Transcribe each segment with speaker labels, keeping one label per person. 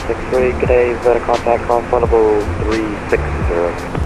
Speaker 1: X-ray, good day, Veta contact, non-fundable 360.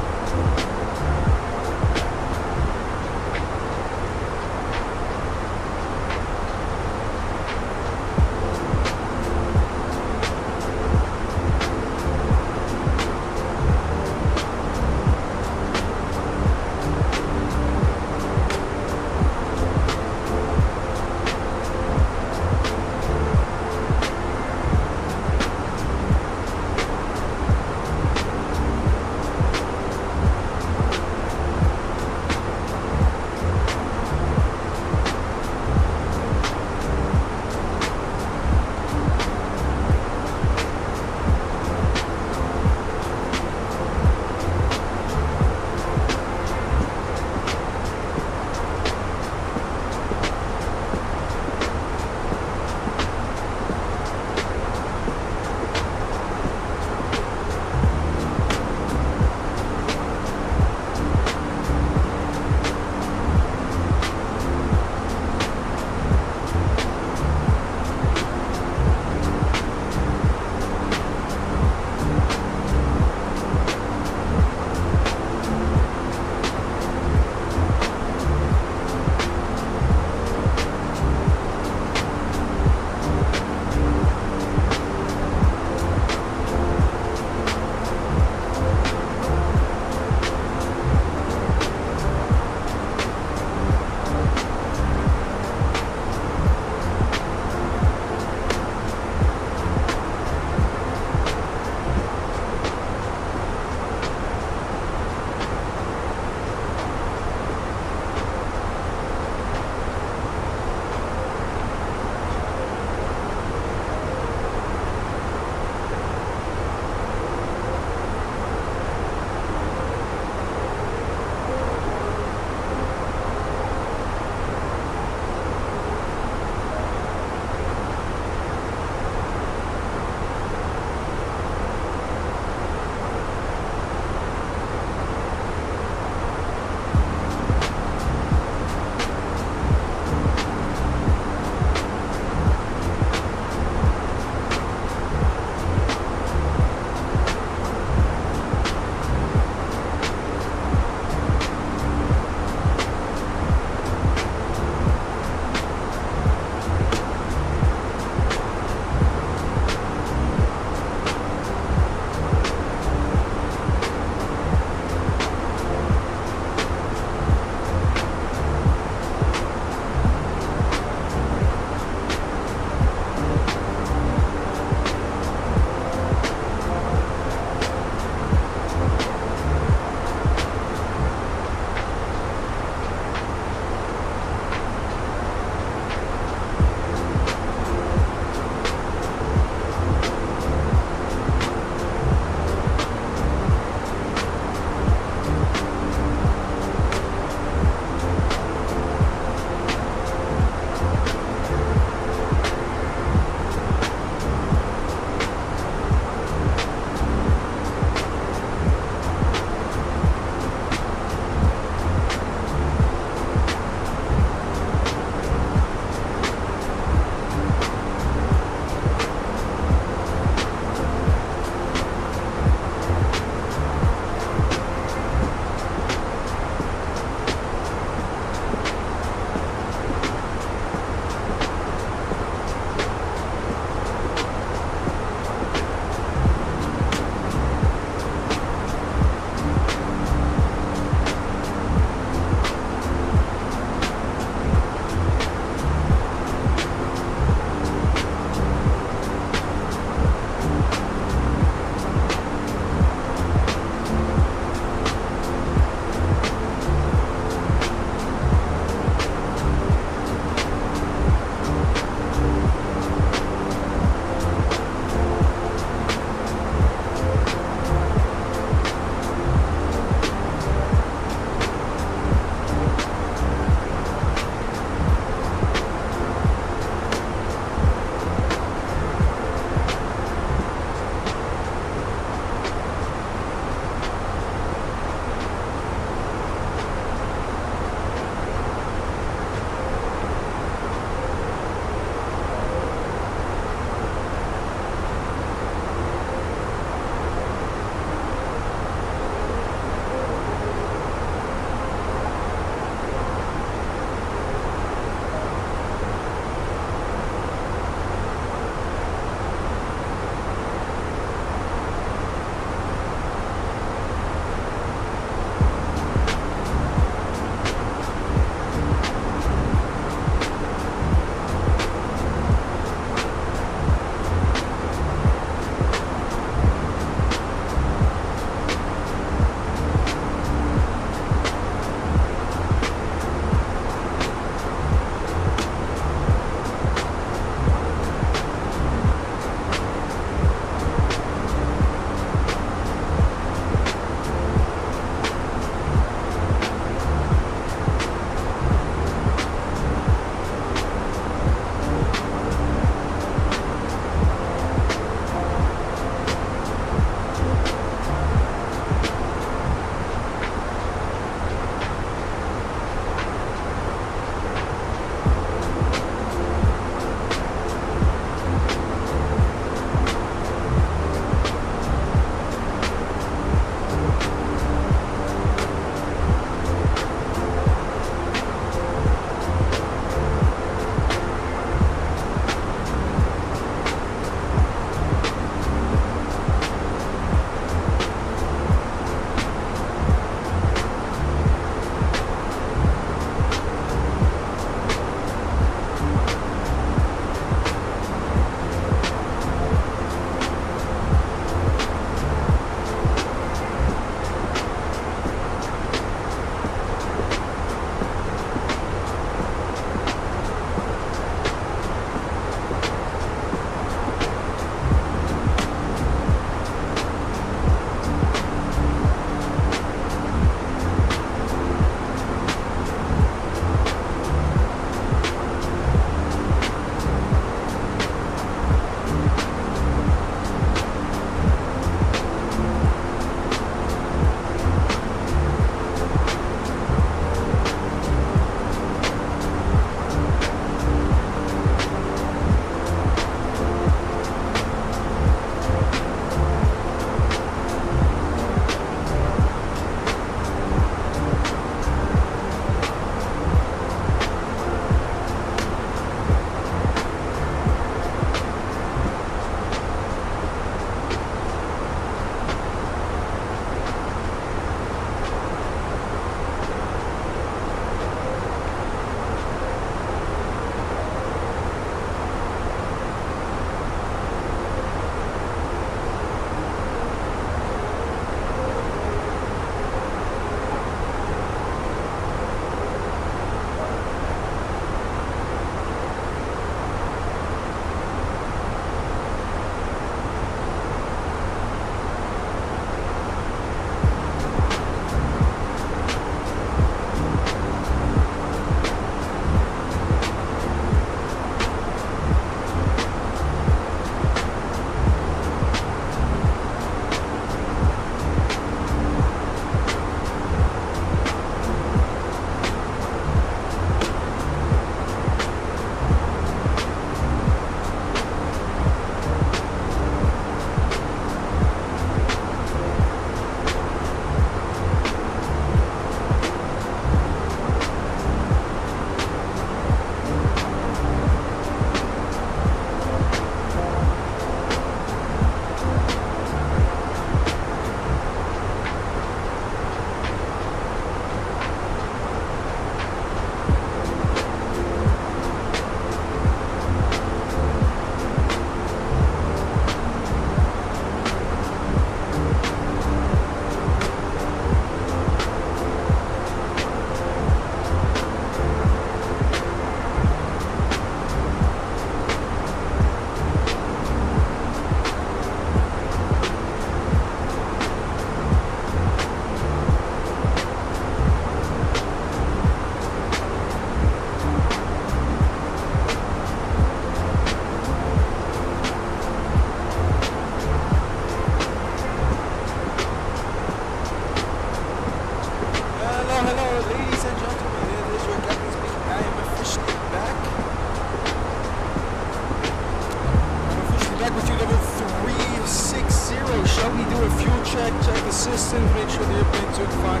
Speaker 2: check the systems, make sure the airplane's doing fine.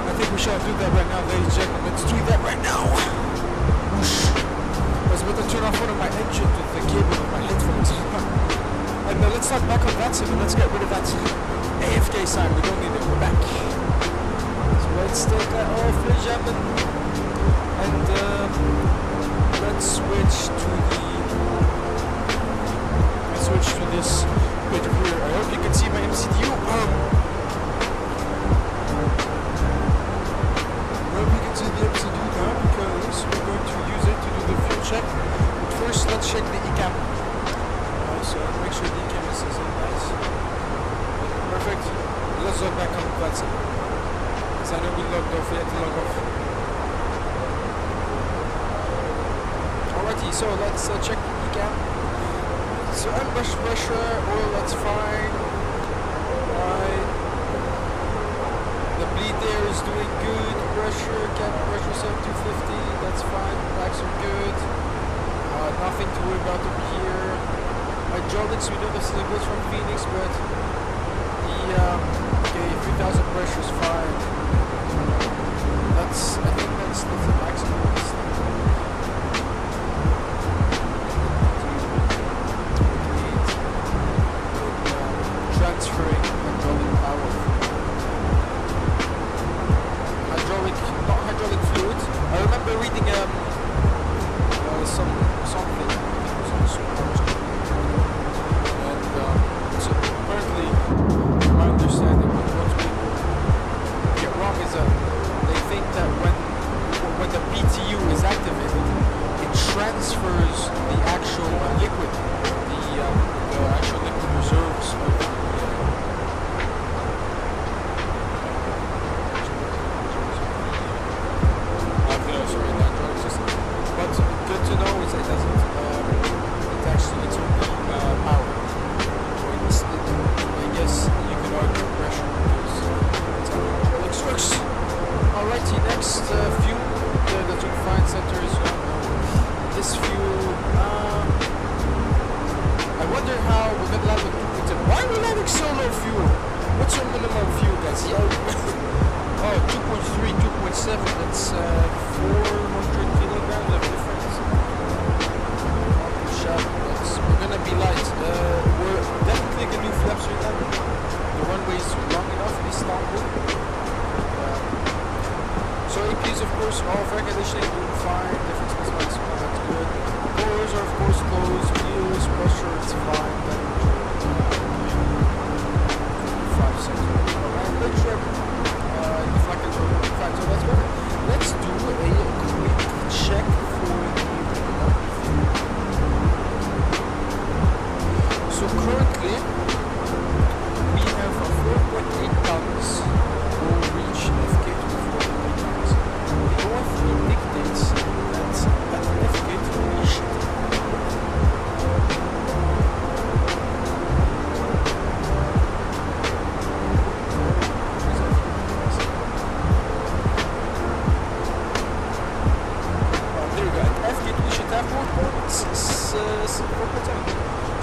Speaker 2: I think we shall do that right now, ladies and gentlemen. Let's do that right now. Whoosh. I was about to turn off one of my engines with the cable of my headphones. And let's start back on VATSIM and let's get rid of that AFK sign. We don't need it. We're back. So let's take that off, ladies and gentlemen. And let's switch to this bit here. I hope you can see my MCU. I hope you can see the MCU now because we're going to use it to do the fuel check. But first, let's check the ECAM. So make sure the ECAM is nice. Perfect. Let's log back on VATSIM. Because I know we logged off. We had to log off. Alrighty, so let's check the ECAM. So unbrush pressure, oil, that's fine. Right. The bleed there is doing good. Pressure, cabin pressure 7250, that's fine. Backs are good. Nothing to worry about over here. Hydraulics, we know this is a good from Phoenix, but the okay, 3000 pressure is fine. I think that's the maximum. Transferring hydraulic power. Not hydraulic fluid. I remember reading something. And so apparently, from my understanding, what people get wrong is they think that when the PTU is activated, it transfers the actual liquid, the actual liquid reserves of but good to know is it doesn't, it actually, it's only power. I guess you can argue pressure because that's how hydraulics works. Alrighty, next fuel, the fine center is this fuel. I wonder how we're going to land with 2.7. Why are we landing so low fuel? What's our minimum fuel, guys? Oh, 2.3, 2.7, that's 400 kilograms of difference. We're gonna be light. We're definitely gonna do flaps right now. The runway is long enough in Istanbul. So APs, of course, all air conditioning doing fine. Difference is maximum, that's good. Doors are, of course, closed. Wheels, pressure, it's fine. Temperature, 5 centimeters. Alright, good trip. Deflectors are fine, so that's good. Let's do a quick check for the So currently we have 4.8 tons. We'll reach FK to 4.8 tons. The OFE dictates that at FK we should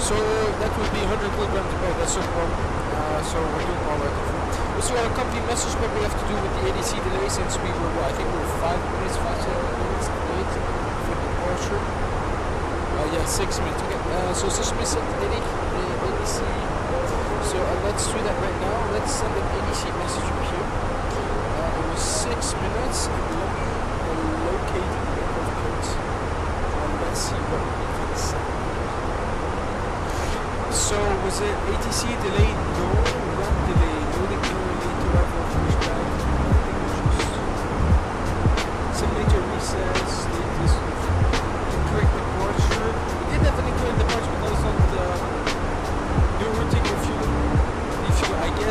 Speaker 2: so that would be 100 kilograms above, that's no problem. So we're doing all right. Also our company message what we have to do with the ADC delay since we were, I think we were 5 minutes, 5-7 minutes late for the departure. Yeah, 6 minutes. Okay, so 6 minutes at the ADC. So let's do that right now. Let's send an ADC message over here. It was 6 minutes and let me locate the aircraft codes. Let's see what we can send. So was it ATC delay? No, run delay. Loading early to arrival pushback. Simulator recess. This incorrect departure. We did have an incorrect departure, but that was not new routing or fuel. I guess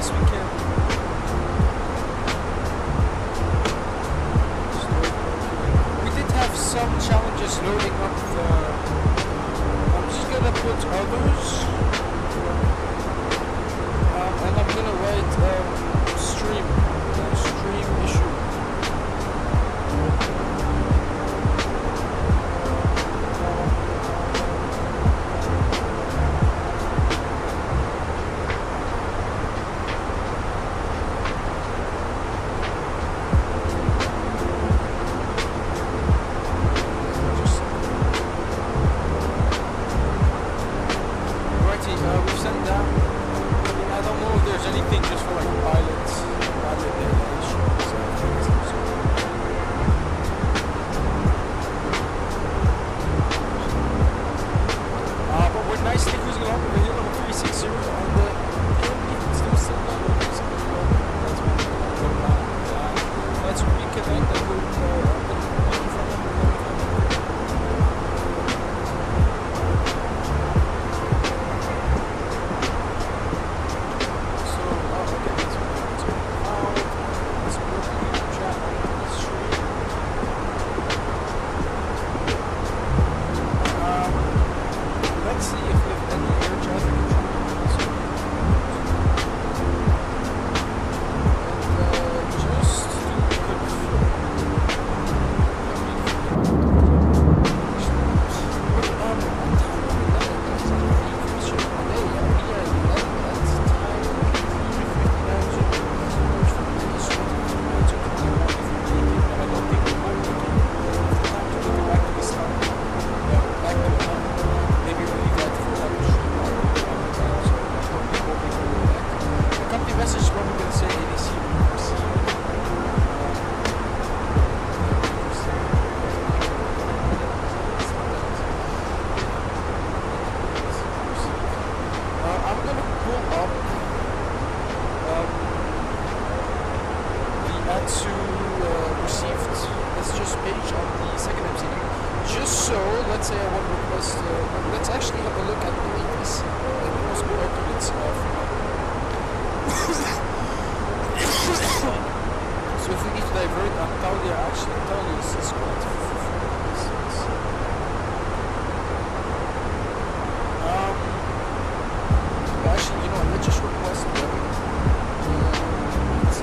Speaker 2: had to receive this just page on the second MCD. Just so, let's say I want to request, let's actually have a look at the latest most documents so if we need to divert, Antalya is correct. Actually, you know, let's just request them. Let's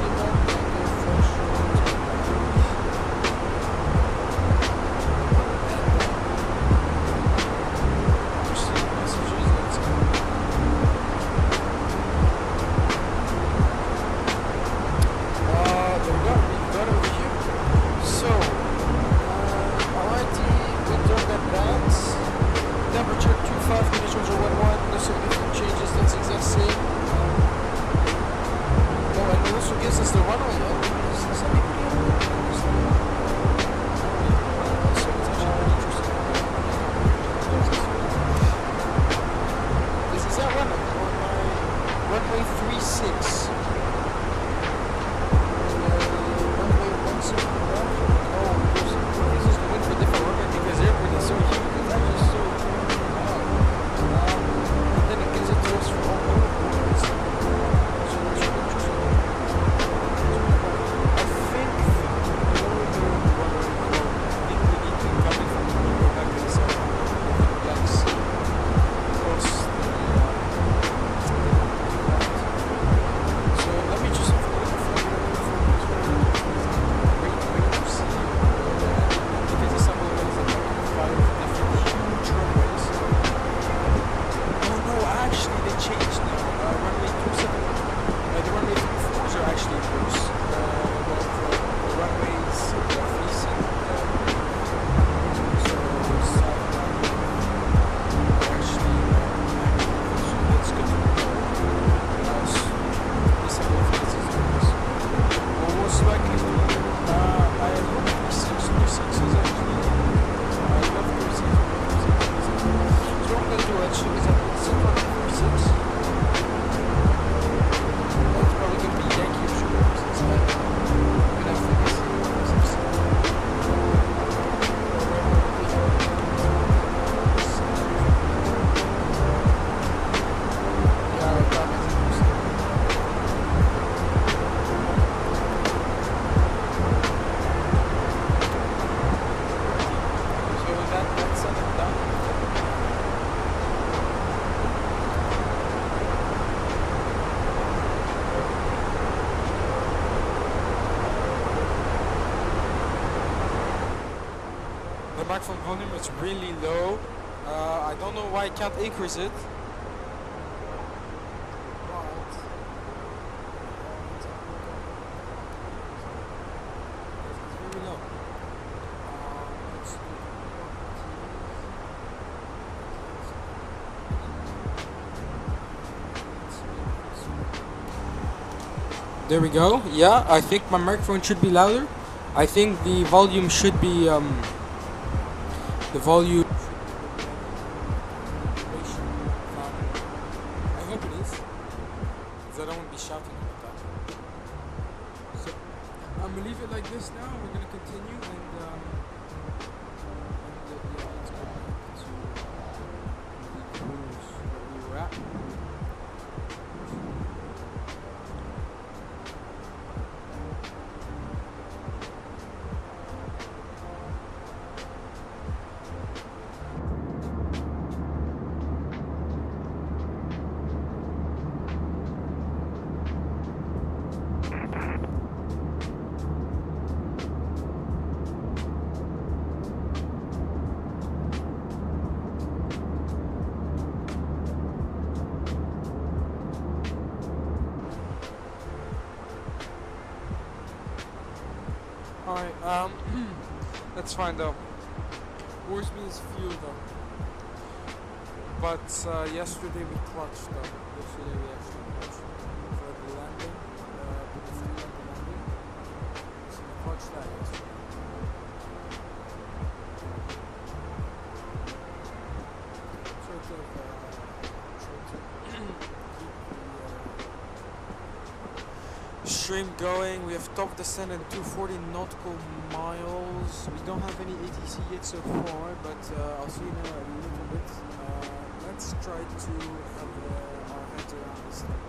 Speaker 2: see what microphone volume is really low. I don't know why I can't increase it. It's very low. There we go. Yeah, I think my microphone should be louder. I think the volume should be the volume. I hope it is, because I don't want to be shouting about that. So I'm gonna leave it like this now. We're gonna continue and yeah, let's go back to the cruise where we were at. Alright, that's fine though. Worst me is fuel though. But yesterday we clutched though. Yesterday we actually clutched for the landing, with the free landing. So we clutched that yesterday. Stream going. We have top descent at 240 nautical miles. We don't have any ATC yet so far, but I'll see you in a little bit. Let's try to have our heads around this thing.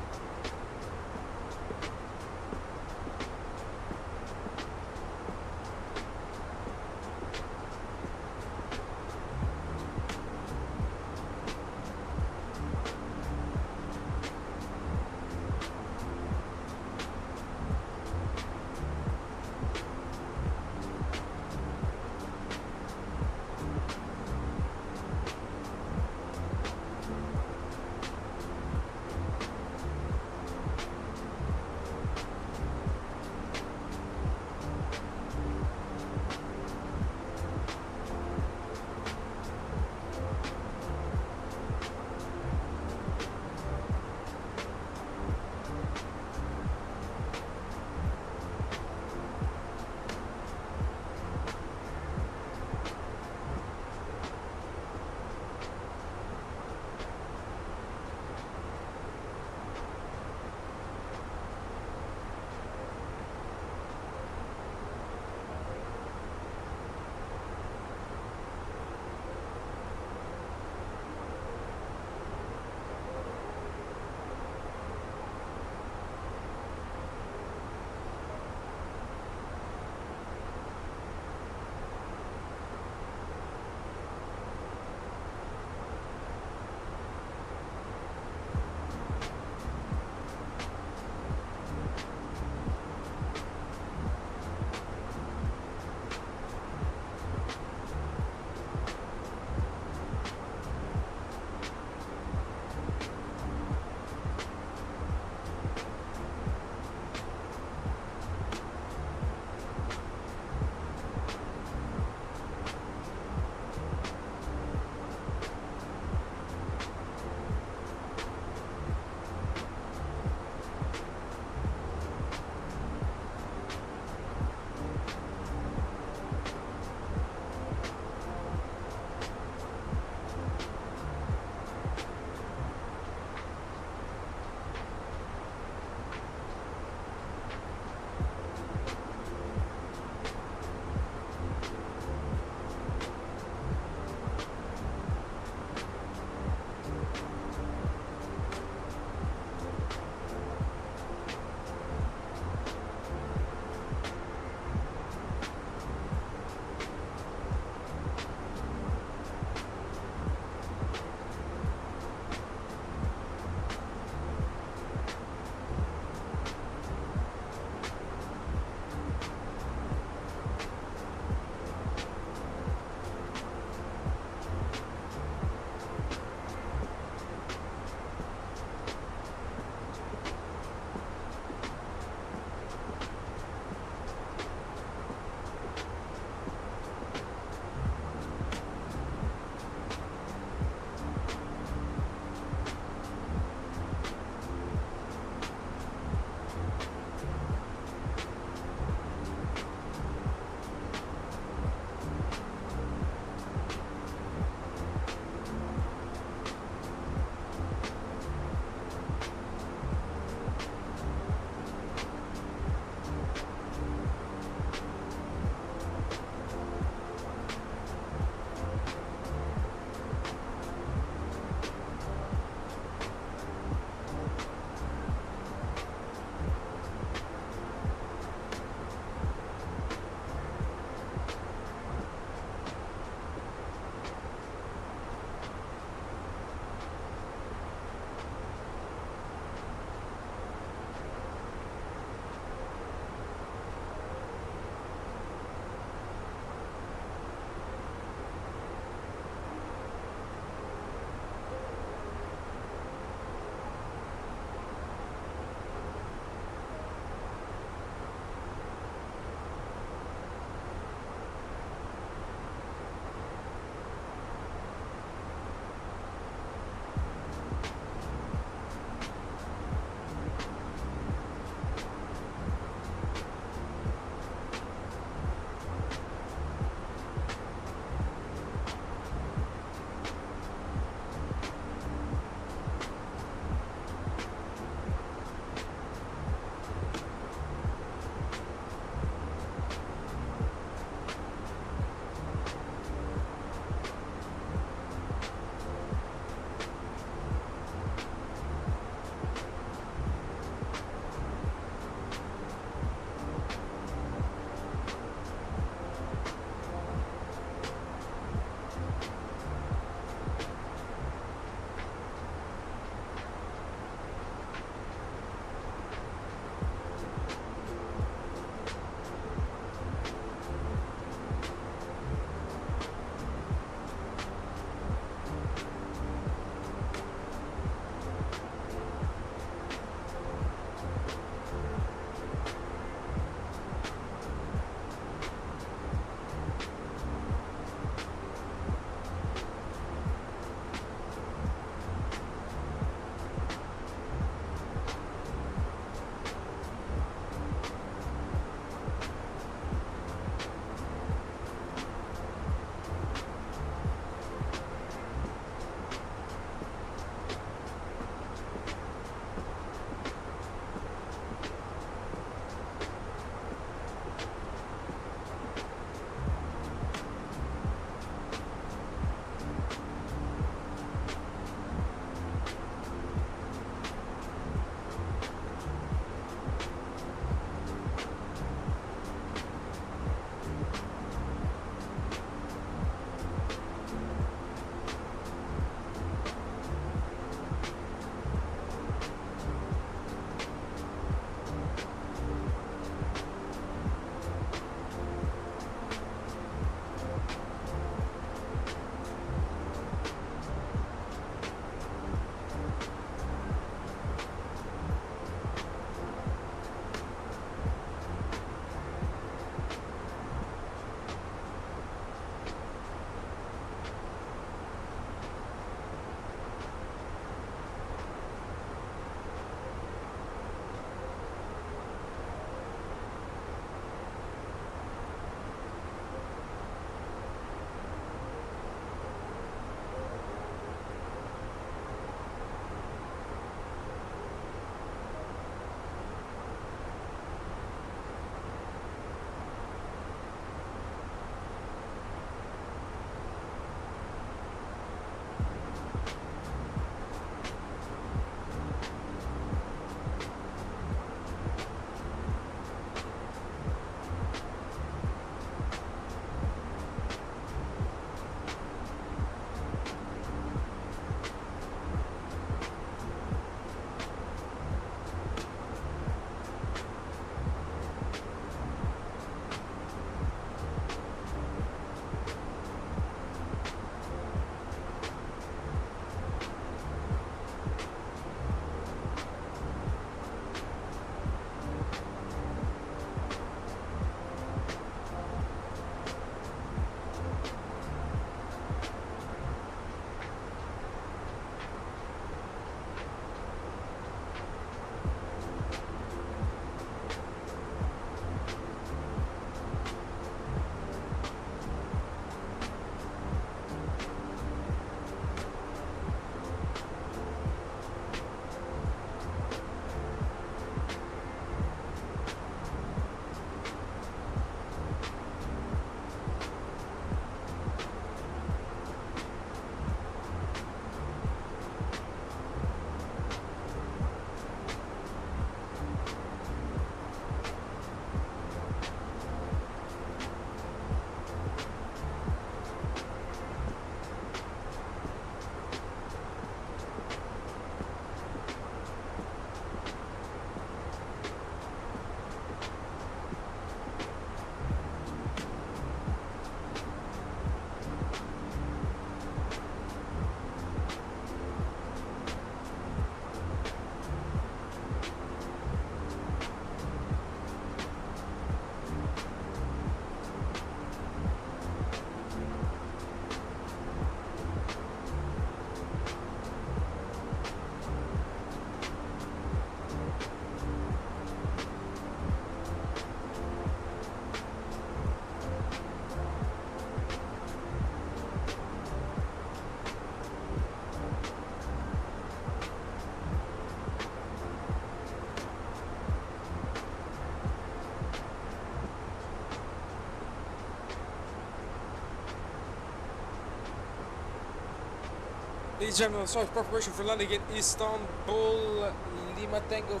Speaker 2: Ladies and gentlemen, start preparation for landing in Istanbul. Lima Tango.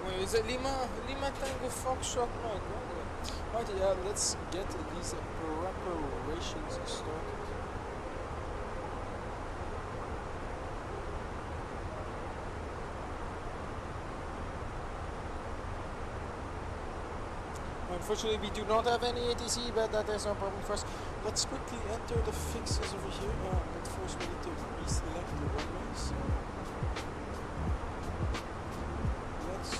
Speaker 2: Wait, is it Lima Tango Foxtrot? No, right, yeah, let's get these preparations started. Unfortunately, we do not have any ATC, but that is no problem for us. Let's quickly enter the fixes over here. But first, we need to reselect the runways. Let's.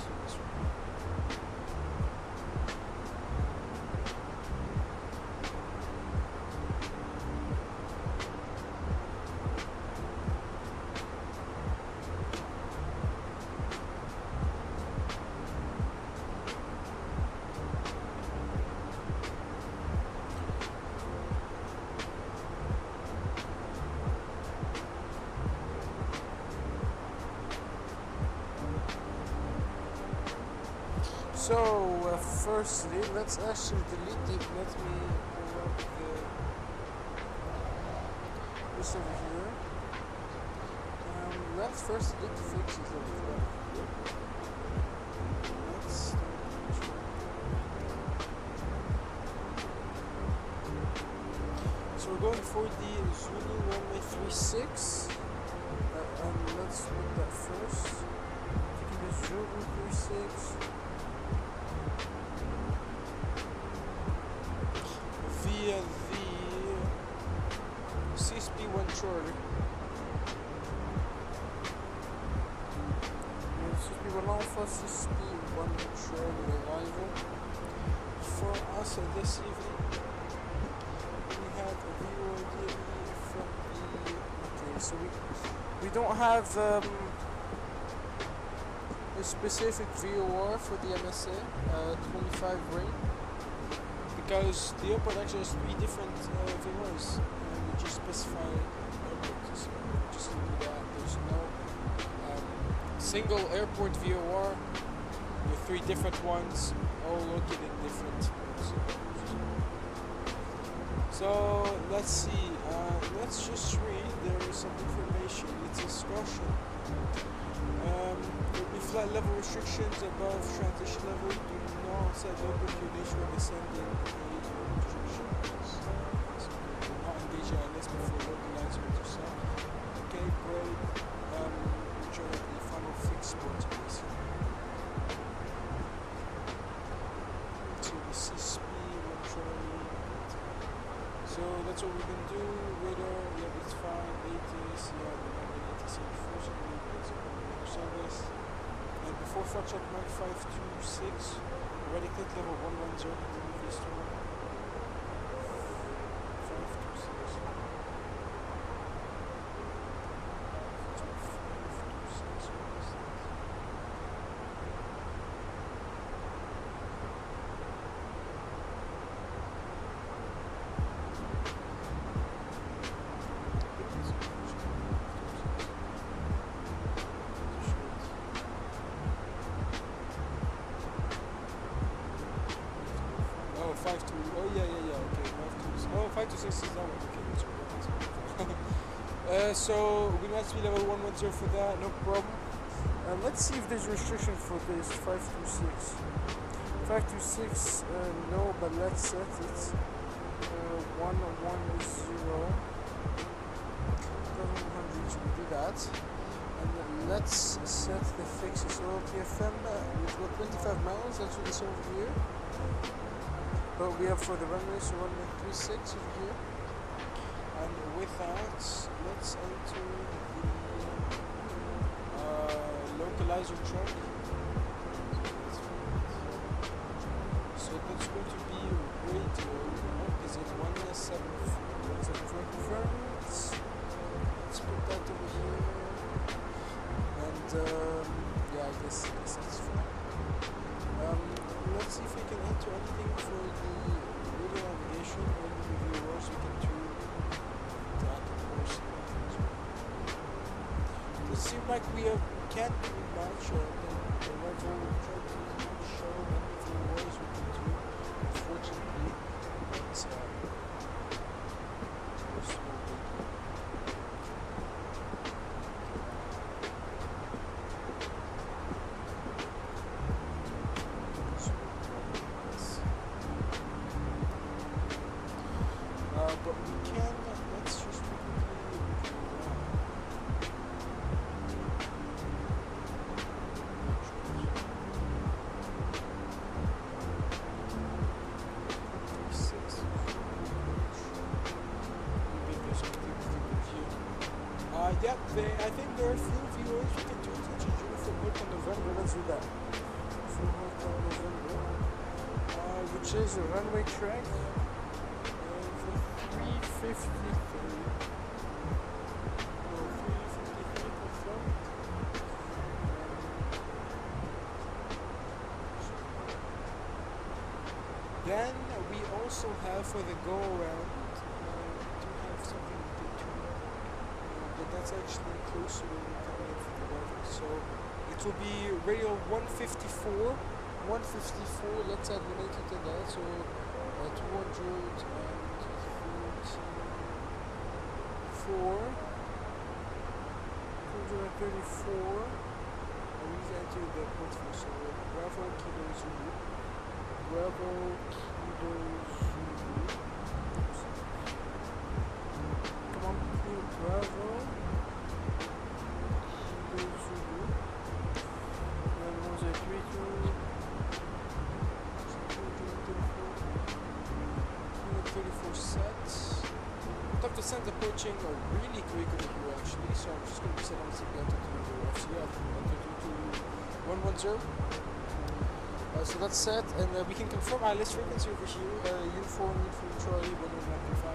Speaker 2: So, firstly, let's actually delete it. Let me pull up this over here. Let's first delete the fixes over here. Let's so we're going for the Zulu runway 36. And let's look that first. Taking the Zulu 36. Via the CSP1 Charlie. CSP1 Alpha, CSP1 Charlie arrival. For us this evening, we have a VOD from the. Okay, so we don't have a specific VOR for the MSA 25 ring. Because the airport actually has 3 different VORs, and we just specify airports, so just do that. There's no single airport VOR with 3 different ones, all located different. So let's see, let's just read, there is some information, it's a discussion. There will be flight level restrictions above transition level. Do not set local coordination when descending restrictions. So do not engage in this before localizing with yourself. Okay, great. Enjoy the final fixed sports base. So the CSP will try. So that's what we can do. Radar, yeah, it's fine. ATS, yeah, we have an ATC unfortunately, it's a service. And before Foxtrot Mike 526, already click level 110 to move this to 526. Oh yeah, okay, 526 is that one, okay, that's so we might be level 110 for that, no problem. Let's see if there's restriction for this 526. 526, no, but let's set it 110. So we do that. And let's set the fixes. So TFM, we've got 25 miles, that's what it's over here. But we have for the runway, so runway 36 over here. And with that, let's enter the localizer chart. So that's going to be radio. Is it 174 confirmed? Let's put that over here. And yeah, I guess that's fine. Let's see if we can enter anything for the radio navigation or the viewers. We can do that, of course. It seems like we can't do much, or the level will try to show any viewers we can do. Unfortunately, it's but we can, let's just yeah, I think there are a few viewers we can do to Uniform Hotel November. Let's do that. Uniform Hotel November, which is a runway track for 353. Or 353 confirmed. Then we also have for the go around. That's actually close to where we're coming in from the weather. So it will be radio 154. 154, let's add related to that. So 234. And we need to enter the port for so Bravo Kilo Zulu. Bravo Kilo Zulu. Come on, Bravo. The center approaching really quick over here actually, so I'm just going to set on CPL to FCF to 110. So that's set, and we can confirm our list frequency over here, uniform Charlie 1195.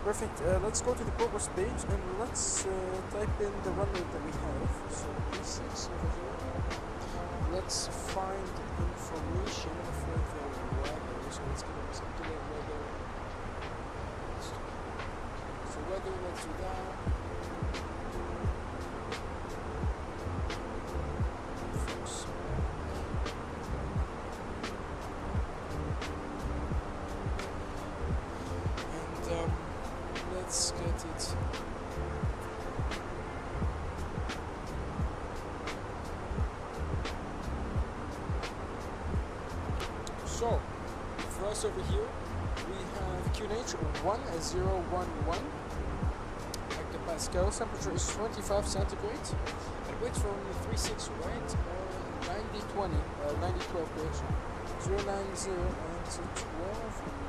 Speaker 2: Perfect, let's go to the progress page and let's type in the runway that we have. So B6 over here. Let's find information for the weather, so let's get some to the weather. Weather, let's do that. And let's get it. So, for us over here, we have QNH 1011. Pascal, temperature is 25 centigrade, and weight from 36 right, 9020, 9012 correction, 090 and 12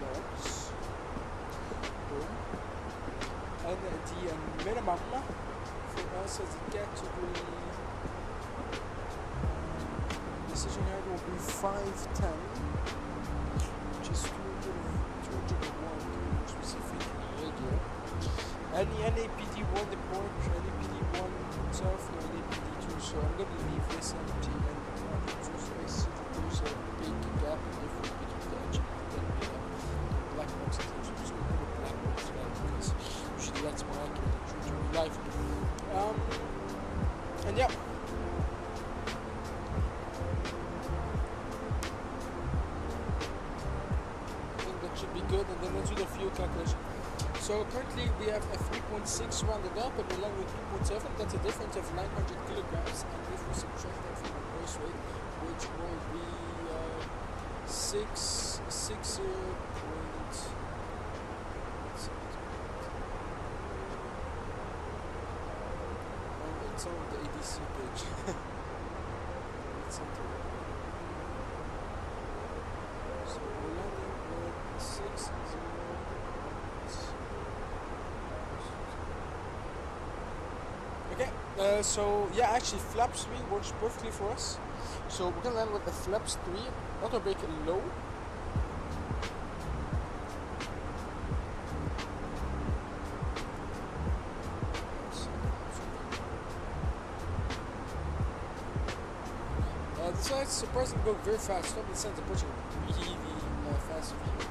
Speaker 2: knots. Boom. And the minimum for us as a category decision height will be 510, which is 201 specific radio. Any NAPD1 deport, NAPD1 itself, no NAPD2, so I'm going to leave this empty and just basically there's a big gap difference between the engine and then we have the black box attached. I'm just going to put a black box there because usually that's more accurate and true to real life. And yeah. I think that should be good, and then let's do the fuel calculation. So currently we have a 3.6 rounded up and we're landing with 2.7. That's a difference of 900 kilograms, and if we subtract that from our gross weight, which will be 660. Oh, it's on the ADC page. It's on the so we're landing with 660. Okay, so yeah, actually flaps 3 works perfectly for us. So we're gonna land with the flaps 3, auto brake low. The sides surprisingly go very fast. Stop the sense approaching really fast of here.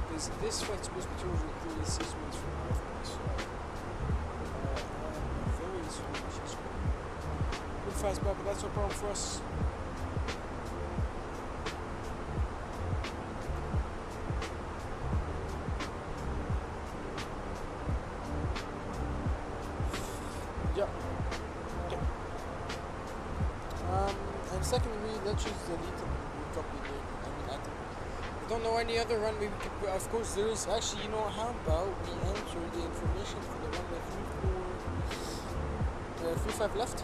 Speaker 2: Because this flight supposed to be 236 minutes from now. Fast, but that's no problem for us. Yeah. Okay. And secondly, let's use the lead and copy the don't know any other runway we could put. Of course, there is actually, you know, how about we enter the information for the runway 35 left?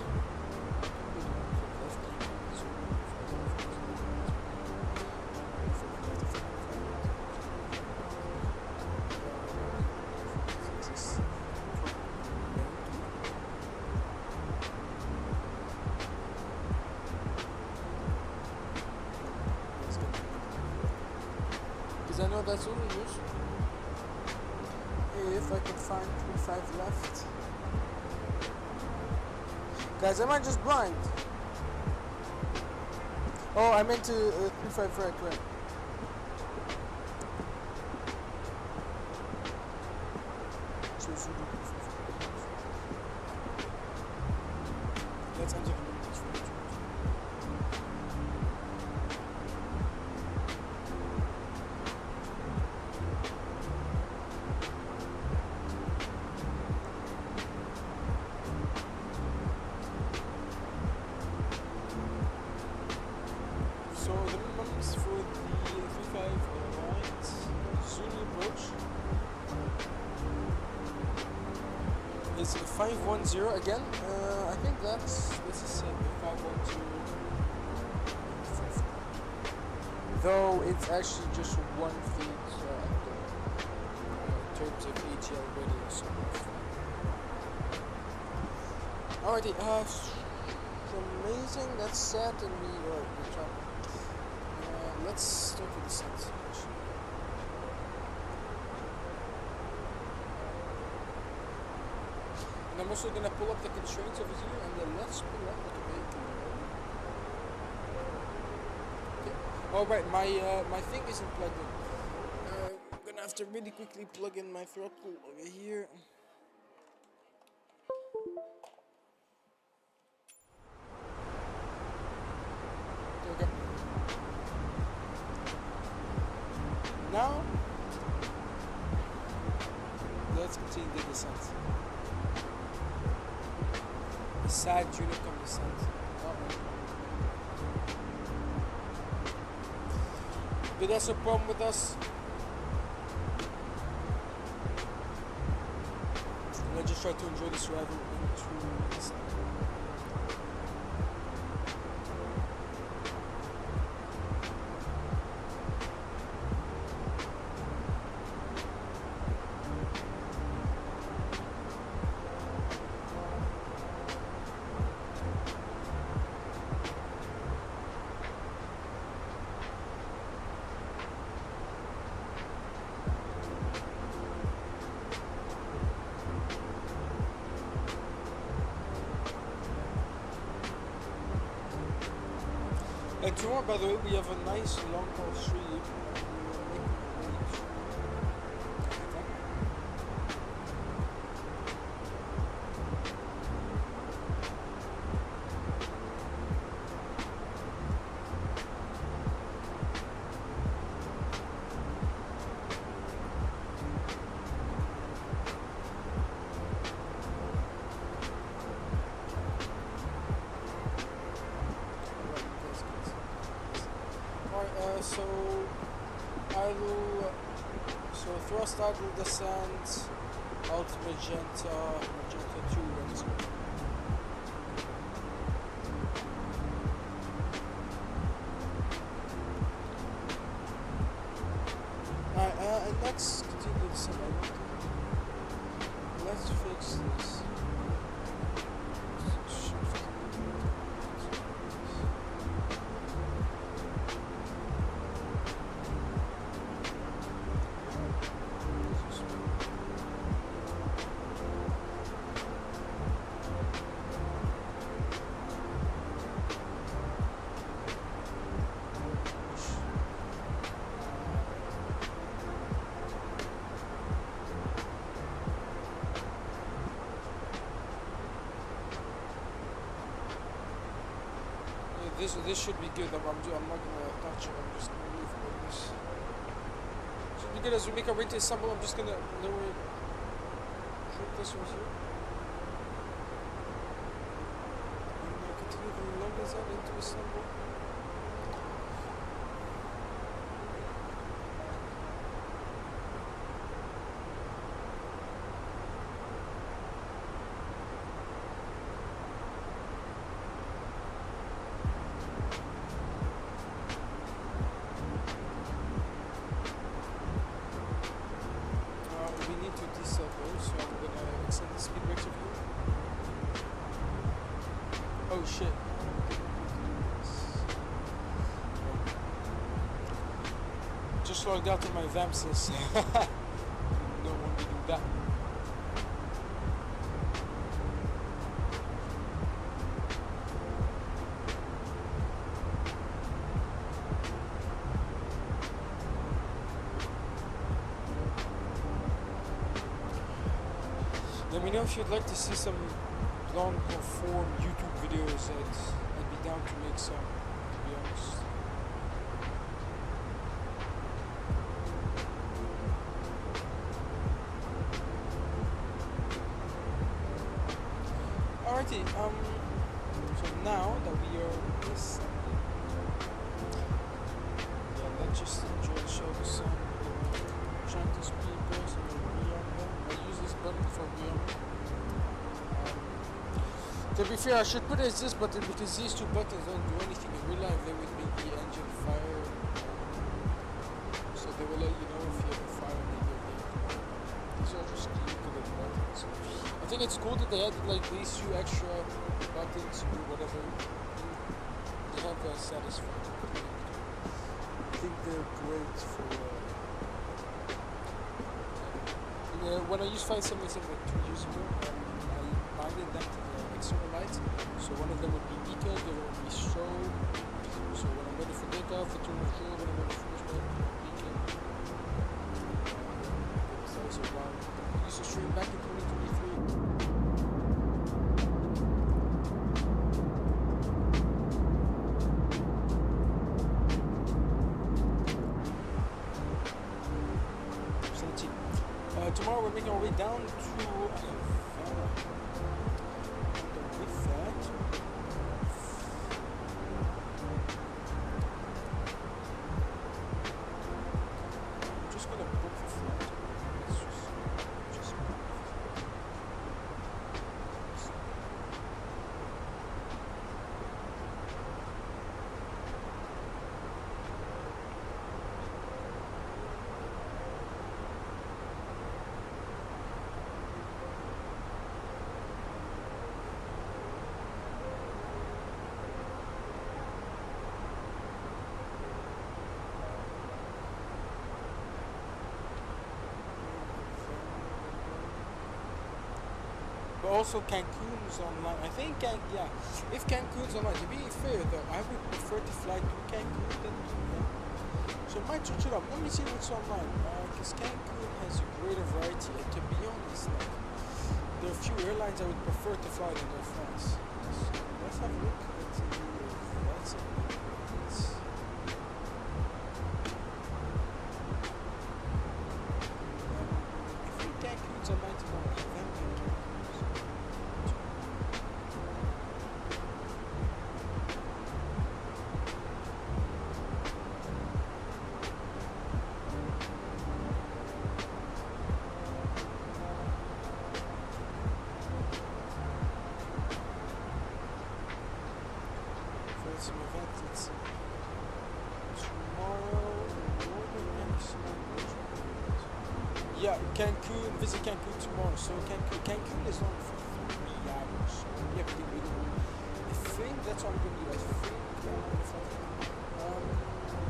Speaker 2: I know that's all we use. If I can find 35 left. Guys, am I just blind? Oh, I meant to 35 right. Let's enter the limits for each one. For the 35 right, Zulu approach is 510 again. I think this is set 512. Though it's actually just one feet in terms of ATL radio. So alrighty, amazing. That's set, and we're trying. Let's start with the sun simulation. And I'm also going to pull up the constraints over here, and then let's pull up the vehicle. Okay. Oh right, my thing isn't plugged in. I'm going to have to really quickly plug in my throttle over here. Okay. Now, let's continue the descent. The sad Unicum descent. But that's a problem with us. Let's just try to enjoy the survival into the sun. And tomorrow, by the way, we have a nice long haul stream. So thrust idle descent, alt magenta 2, let's go. Alright, and let's continue the descent. Let's fix this. This should be good. I'm not gonna touch it. I'm just gonna leave it like this. Should be good as we make our way to Istanbul. I'm just gonna lower it. Click this right here. And continue the long descent into Istanbul. still goes, so I'm gonna extend the speed brakes of you. Oh shit. Just logged out of my VATSIM. Don't want to do that. Let me know if you'd like to see some long form YouTube videos. I'd be down to make some, to be honest. Alrighty, so now that we are in this, yeah, let's just enjoy the show, the sun, trying to speed burst and rearm them. I use this button for rearm. To be fair, I should put it as this button because these two buttons don't do anything in real life. They would make the engine fire, so they will let you know if you have a fire in your vehicle. These are just clickable buttons. I think it's cool that they added like these two extra buttons or whatever. They have a satisfying. I think they're great for. When I use 577 like 2 years ago, I binded them to the external lights. So one of them would be beacon, the other would be strobe. So when I'm ready for takeoff, the two will strobe. When I'm ready for pushback, beacon. That was a while. I used to stream back in 2023. Tomorrow we're making our way down to Havana. And with that, I'm just gonna book the flight. Let's just book the also Cancun's online. I think yeah. If Cancun's online, to be fair though, I would prefer to fly to Cancun than to So I might switch it up. Let me see what's online. Because Cancun has a greater variety. And to be honest, like, there are a few airlines I would prefer to fly than Air France. So let's have a look at VATSIM. I think Cancun's online tomorrow. Yeah, Cancun, visit Cancun tomorrow. So Cancun is on for 3 hours. So yeah, pretty good. I think that's all I'm going to do. I think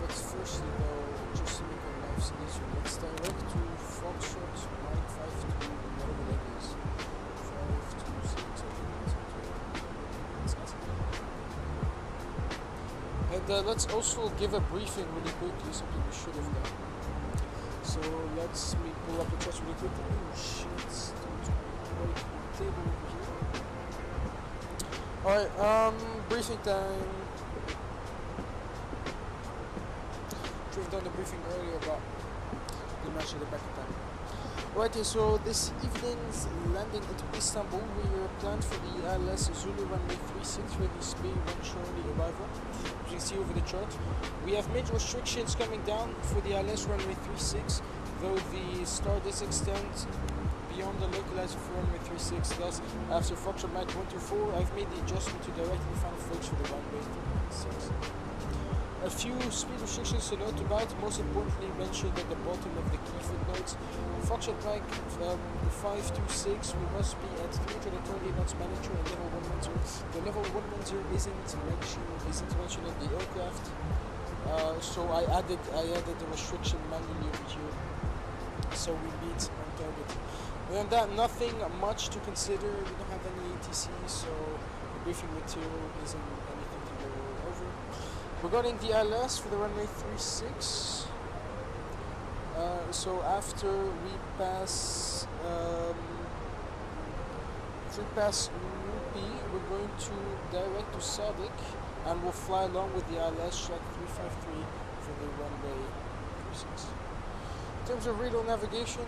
Speaker 2: but firstly though, just to make our lives easier, let's direct to Foxtrot Mike 52, whatever that is. 526. And let's also give a briefing really quickly, something we should have done. So let's pull up the charts really quickly. Oh shit, don't break the table over here. Alright, briefing time. We've done the briefing earlier about the match at the back of time. Right, so this evening's landing at Istanbul, we are planned for the ILS Zulu runway 36 with the speed 1 shortly arrival. As you can see over the chart, we have major restrictions coming down for the ILS runway 36, though the star does extend beyond the localizer for runway 36. Thus, after Foxtrot Mike 124, I've made the adjustment to direct the final approach for the runway 36. A few speed restrictions to note about. Most importantly, mentioned at the bottom of the key footnotes. Function bike 526, we must be at 320 knots manager and level 110. The level 110 isn't mentioned in the aircraft. So I added the restriction manually over here. So we meet on target. Other than that, nothing much to consider. We don't have any ATCs, so the briefing material isn't anything to go over. Regarding the ILS for the runway 36, so after we pass Nupi, we're going to direct to Sadik, and we'll fly along with the ILS track 353 for the runway 36. In terms of radar navigation,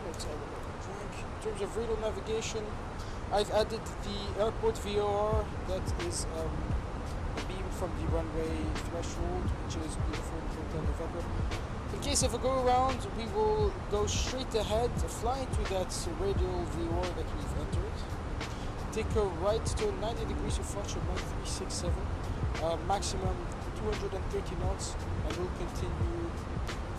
Speaker 2: I've added the airport VOR that is beam from the runway threshold, which is beautiful Hotel November. In case if we go around, we will go straight ahead, fly into that radial VOR that we've entered, take a right to 90 degrees of function 1367, maximum 230 knots, and we'll continue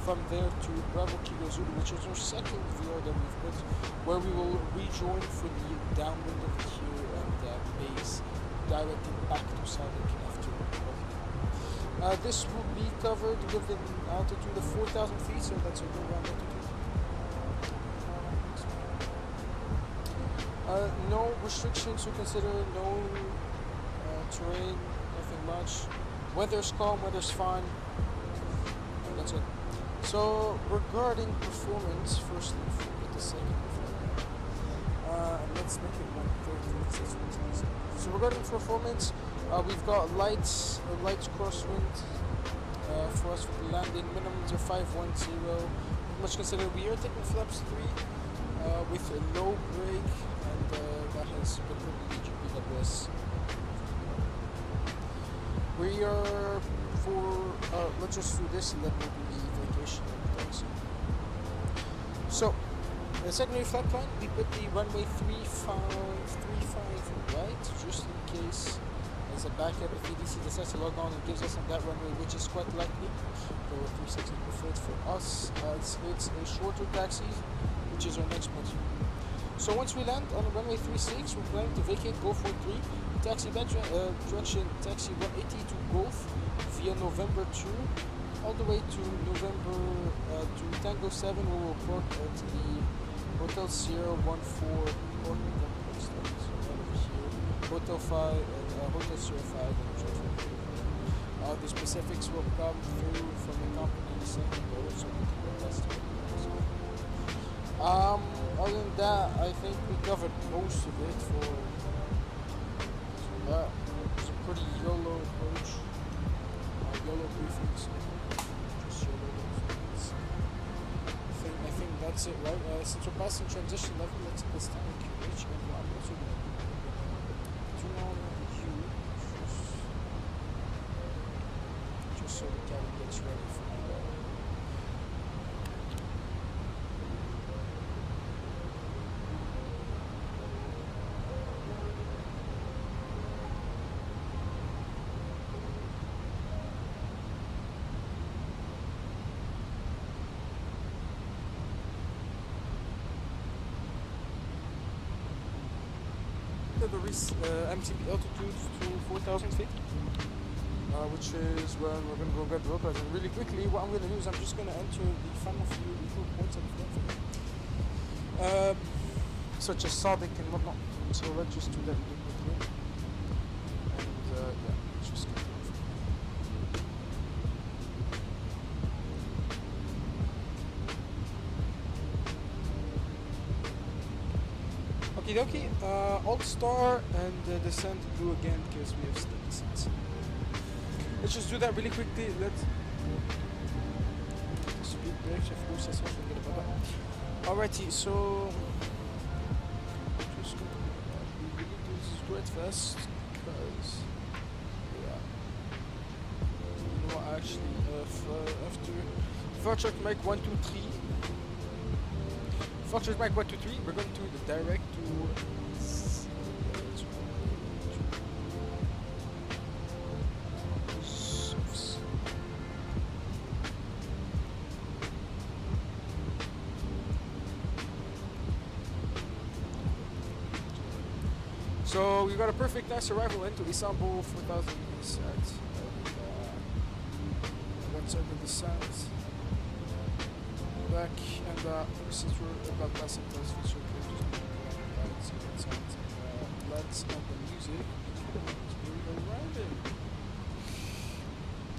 Speaker 2: from there to Bravo Kilo Zulu, which is our second VOR that we've put, where we will rejoin for the downwind of the Q and base directed back to Sadik after. This will be covered with an altitude of 4,000 feet, so that's a good round altitude. No restrictions to consider, no terrain, nothing much. Weather's calm, weather's fine, and that's it. So regarding performance, firstly, before we get the second let's make it 130. So regarding performance, we've got light crosswind for us for the landing. Minimums are 510. Much consider we are taking flaps 3 with a low brake, and that has been pretty GPWS. We are for let's just do this and then we'll do the vacation and taxi. So the secondary flight plan, we put the runway 3535 right, just in case as a backup if EDC decides to log on and gives us on that runway, which is quite likely. So 360 preferred for us. It's a shorter taxi, which is our next module. So once we land on the runway 36, we're planning to vacate Golf 13, taxi back direction taxi 180 to Golf via November 2, all the way to November to Tango 7, where we'll park at the Hotel Sierra 14 parking complex. So right over here, Hotel 5 and Hotel Sierra 5 and the specifics will come through from the company in the second row, so we can get that started. Other than that, I think we covered most of it for it's a pretty YOLO approach. YOLO briefings. Just YOLO briefings. I think that's it, right? Since we're passing transition level, let's hit this time in QH, and I'm also going to turn on the queue just so the cabin gets ready for my MTB altitude to 4,000 feet, which is where we're going to go get rope. And really quickly, what I'm going to do is I'm just going to enter the final few points of the such as Sadik and whatnot. So let's just do that really quickly. And yeah, let's just get Okie dokie, alt star and descent blue again because we have still descents. Let's just do that really quickly. Let's speed brakes, of course, let's not forget about that. Alrighty, so just gonna really do this quite fast because yeah, you know what, actually after Virtual Mic 1, 2, 3. Foxtrot Mike 1, 2, 3, we're going to do the direct to So we got a perfect nice arrival into Istanbul 4000 set. Let's open the sounds back and since we're about passing those feature sounds let's end the music.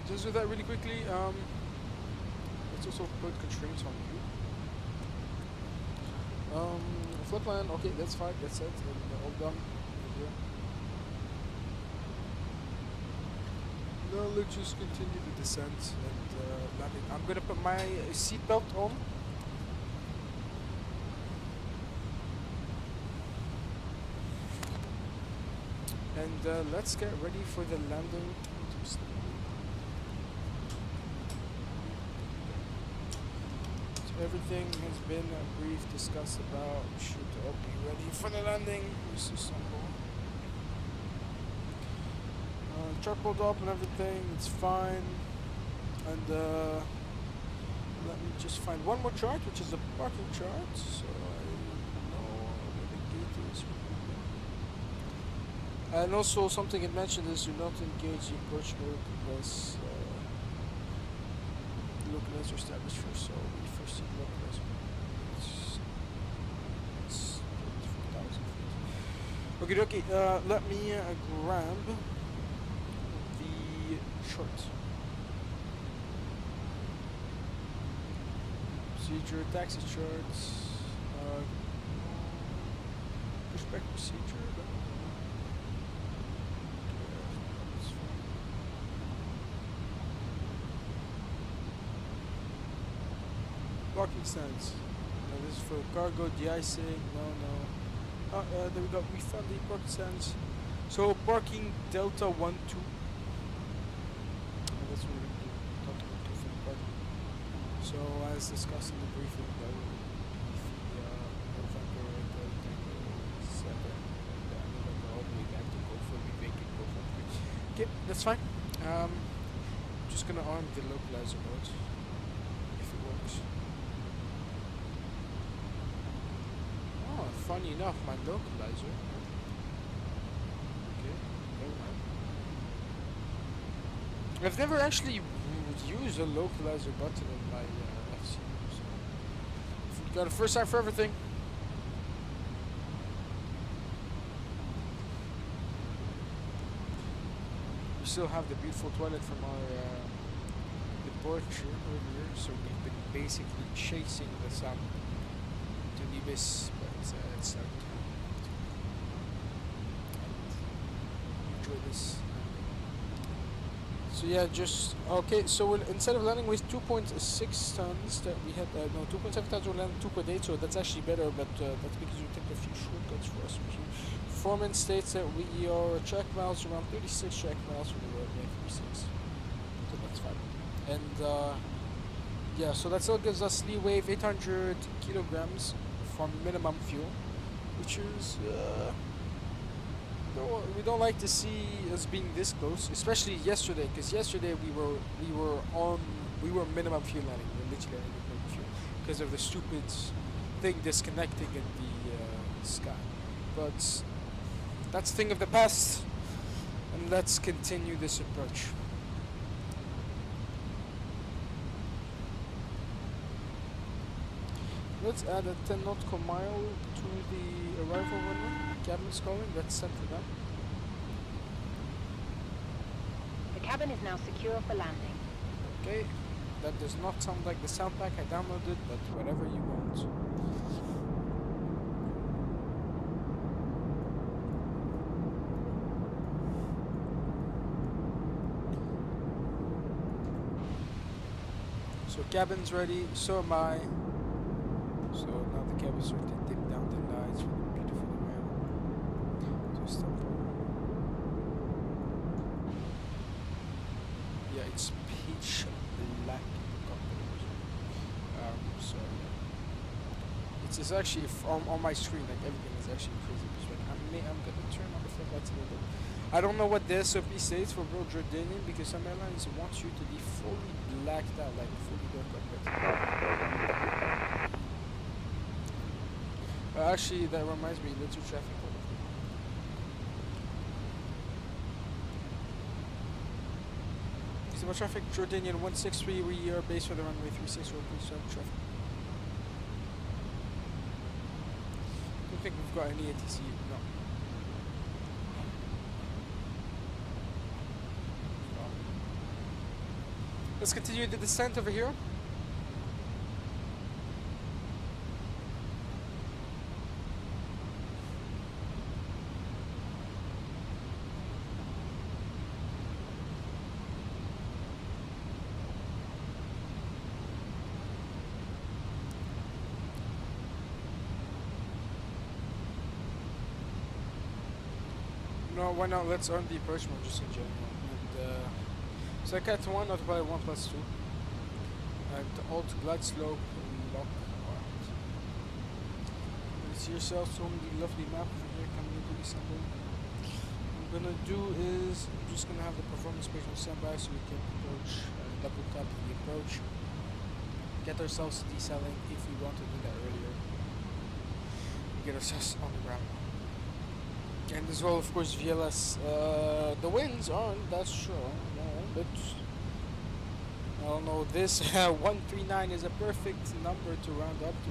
Speaker 2: Just do that really quickly. Let's also put constraints on you. Flip line, okay, that's fine, that's it, and all done. Now let's just continue the descent and landing. I'm gonna put my seatbelt on. And let's get ready for the landing. Everything has been brief discussed about. Should all be ready for the landing. This is simple. Chart pulled up and everything. It's fine. And let me just find one more chart, which is a parking chart. So I know where the gate is. And also something it mentioned is do not engage the approach mode unless localizer established first. So we first see localizer. It's 4,000 feet. Okay, let me grab the chart. Procedure, taxi charts, pushback procedure. Parking stands. This is for cargo, de-icing. No. There we go. We found the parking stands. So parking Delta 1, 2. That's what we're going to do. Delta 1, 2 for the parking. So as discussed in the briefing, that will be November 7. And November all the way back to go for we make it go for 3. Okay, that's fine. Just gonna arm the localizer mode if it works. Funny enough, my localizer. Okay, never mind. I've never actually used a localizer button in my FC. So got a first time for everything. We still have the beautiful toilet from our departure earlier, so we've been basically chasing the sun to the abyss. It's not enjoy this. So yeah, just okay. So we'll, instead of landing with 2.6 tons that we had, no 2.7 tons, we'll land 2.8. So that's actually better, but that's because we took a few shortcuts for us. Performance states that we are track miles around 36 track miles for the road, 36. So that's fine. And yeah, so that still gives us leeway of 800 kilograms for minimum fuel, which is we don't like to see us being this close, especially yesterday, because yesterday we were minimum fuel landing. We were literally landing with minimum fuel because of the stupid thing disconnecting in the sky. But that's a thing of the past, and let's continue this approach. Let's add a 10 nautical mile to the arrival runway. Cabin's calling, let's send for them.
Speaker 3: The cabin is now secure for landing.
Speaker 2: Okay, that does not sound like the sound pack I downloaded, but whatever you want. So cabin's ready, so am I. So now the cabin's ready to dim down the lights for the beautiful around. So stop. Yeah, it's pitch black in the cockpit. So yeah. It's actually on my screen, like everything is actually crazy. I'm gonna turn on the floodlights a little bit. I don't know what the SOP states for Royal Jordanian, because some airlines want you to be fully blacked out, like fully dark cockpit. Actually, that reminds me, let's do traffic over. Stable traffic, Jordanian 163, we are based for the runway 36, we're pretty stable traffic. Don't think we've got any ATC, no. Let's continue the descent over here. No, why not? Let's earn the approach mode just in general. And, so cat 1, autopilot 1 plus 2. And alt glide slope lock armed. You see yourselves on the lovely map over here coming into the symbol. What I'm gonna do is I'm just gonna have the performance page on standby so we can approach, double tap the approach. Get ourselves decelling if we want to do that earlier. Get ourselves on the ground. And as well, of course, VLS. The winds aren't that strong, no, but I don't know. This 139 is a perfect number to round up to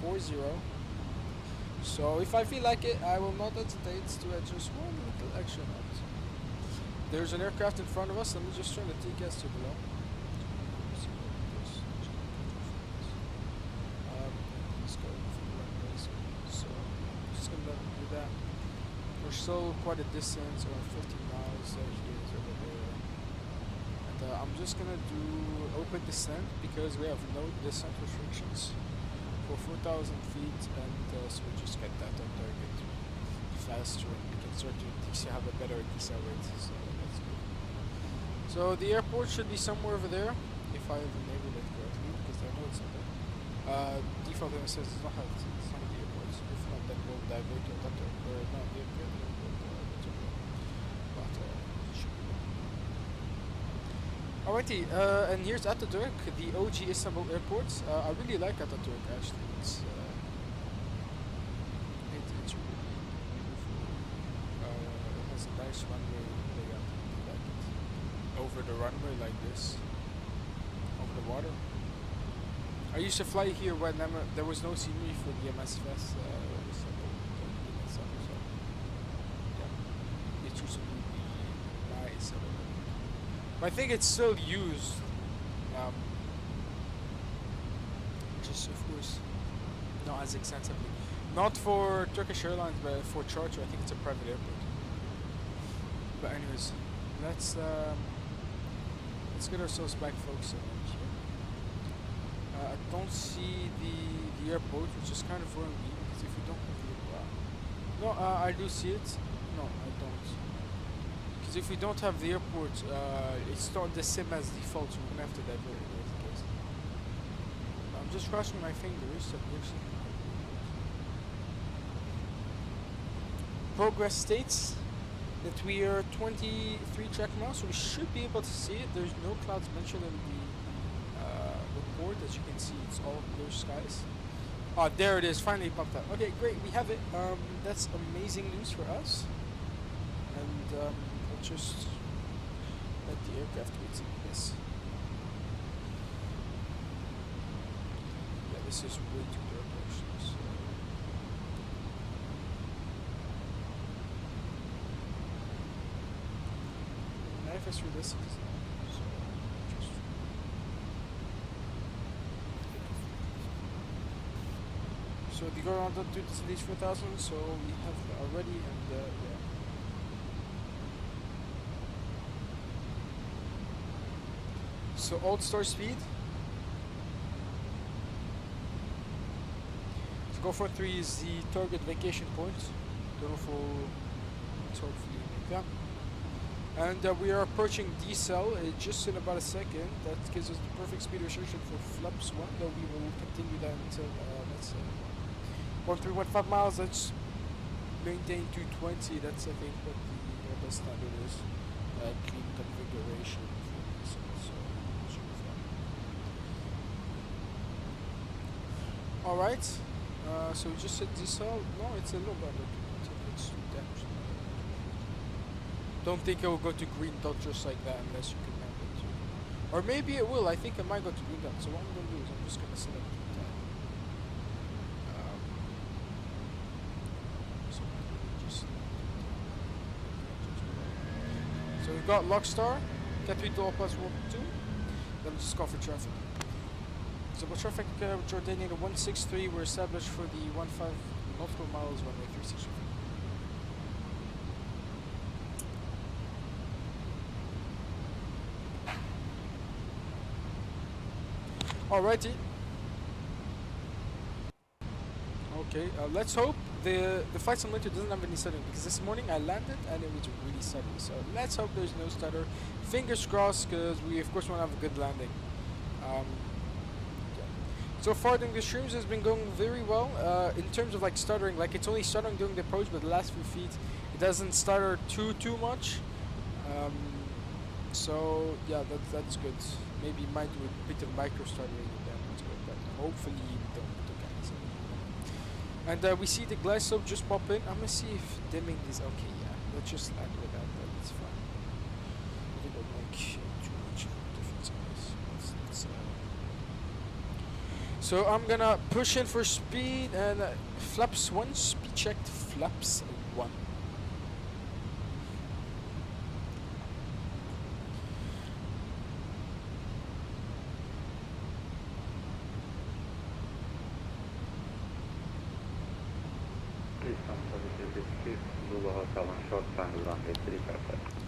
Speaker 2: 140. So if I feel like it, I will not hesitate to adjust one little extra knot. There's an aircraft in front of us. Let me just turn the TCAS to below. Let's go from the runways. So just gonna let me do that. We're still quite a distance, around 50 miles. He is over there. And I'm just gonna do open descent because we have no descent restrictions for 4,000 feet, and so we just get that on target faster, and we can start to have a better decel rate. So that's good. So the airport should be somewhere over there, if I have enabled it correctly, because I know it's over there. Default says it's not have some of the airports. If not, then we'll divert to Qatar. Or not the airport, but should be there. Alrighty, and here's Atatürk, the OG Istanbul airport. I really like Atatürk actually. It's really beautiful. It has a nice runway layout. I like it. Over the runway like this, over the water. I used to fly here when there was no scenery for the MSFS. So yeah, it used to be nice. But I think it's still used, just of course not as extensively. Not for Turkish Airlines, but for charter. I think it's a private airport. But anyways, let's get ourselves back focused on here. I don't see the airport, which is kind of worrying me, because if we don't have the airport... No, I do see it. No, I don't. Because if we don't have the airport, it's not the same as default, so we're going to have to divert it. I'm just crossing my fingers that we're seeing. Progress states that we are 23 track miles, so we should be able to see it. There's no clouds mentioned in the report. As you can see, it's all clear skies. Oh, there it is, finally popped up. Okay, great, we have it. That's amazing news for us. And we'll just let the aircraft wait some this. Yeah, this is way too dark actually. So manifest realistic design. So the go around up to this at least 4,000, so we have already, and yeah. So alt start speed. So go for 3 is the target vacation point. Don't know for let's hopefully make that. And we are approaching decel just in about a second. That gives us the perfect speed restriction for flaps 1, though we will continue that until let's say 1315 miles. Let's maintain 220. That's I think what the Airbus standard is. Clean configuration for this, so it should be fine. All right. So we just said decel. No, it's a little bit under 220. It's too damaged. Don't think it will go to green dot just like that unless you command it to. Or maybe it will. I think it might go to green dot. So what I'm going to do is I'm just going to select that. So we've got Lockstar, Cat3 Dual Plus 1, 2. Then we just call for traffic. So for traffic, Jordanian 163, we're established for the 15 nautical miles, runway 36. Alrighty. Okay, let's hope the flight simulator doesn't have any stuttering, because this morning I landed and it was really stuttery. So let's hope there's no stutter. Fingers crossed, because we of course want to have a good landing. Yeah. So far during the streams has been going very well. In terms of like stuttering, like it's only stuttering during the approach, but the last few feet it doesn't stutter too much. So yeah, that's good. Maybe you might do a bit of micro stuttering again, that's good, but hopefully we don't get it. And we see the glide slope just pop in. I'm gonna see if dimming is okay. Yeah, let's just land with that. That's fine. I think it'll make too much of a difference, I guess. So I'm gonna push in for speed and flaps 1. Speed checked. Flaps 1.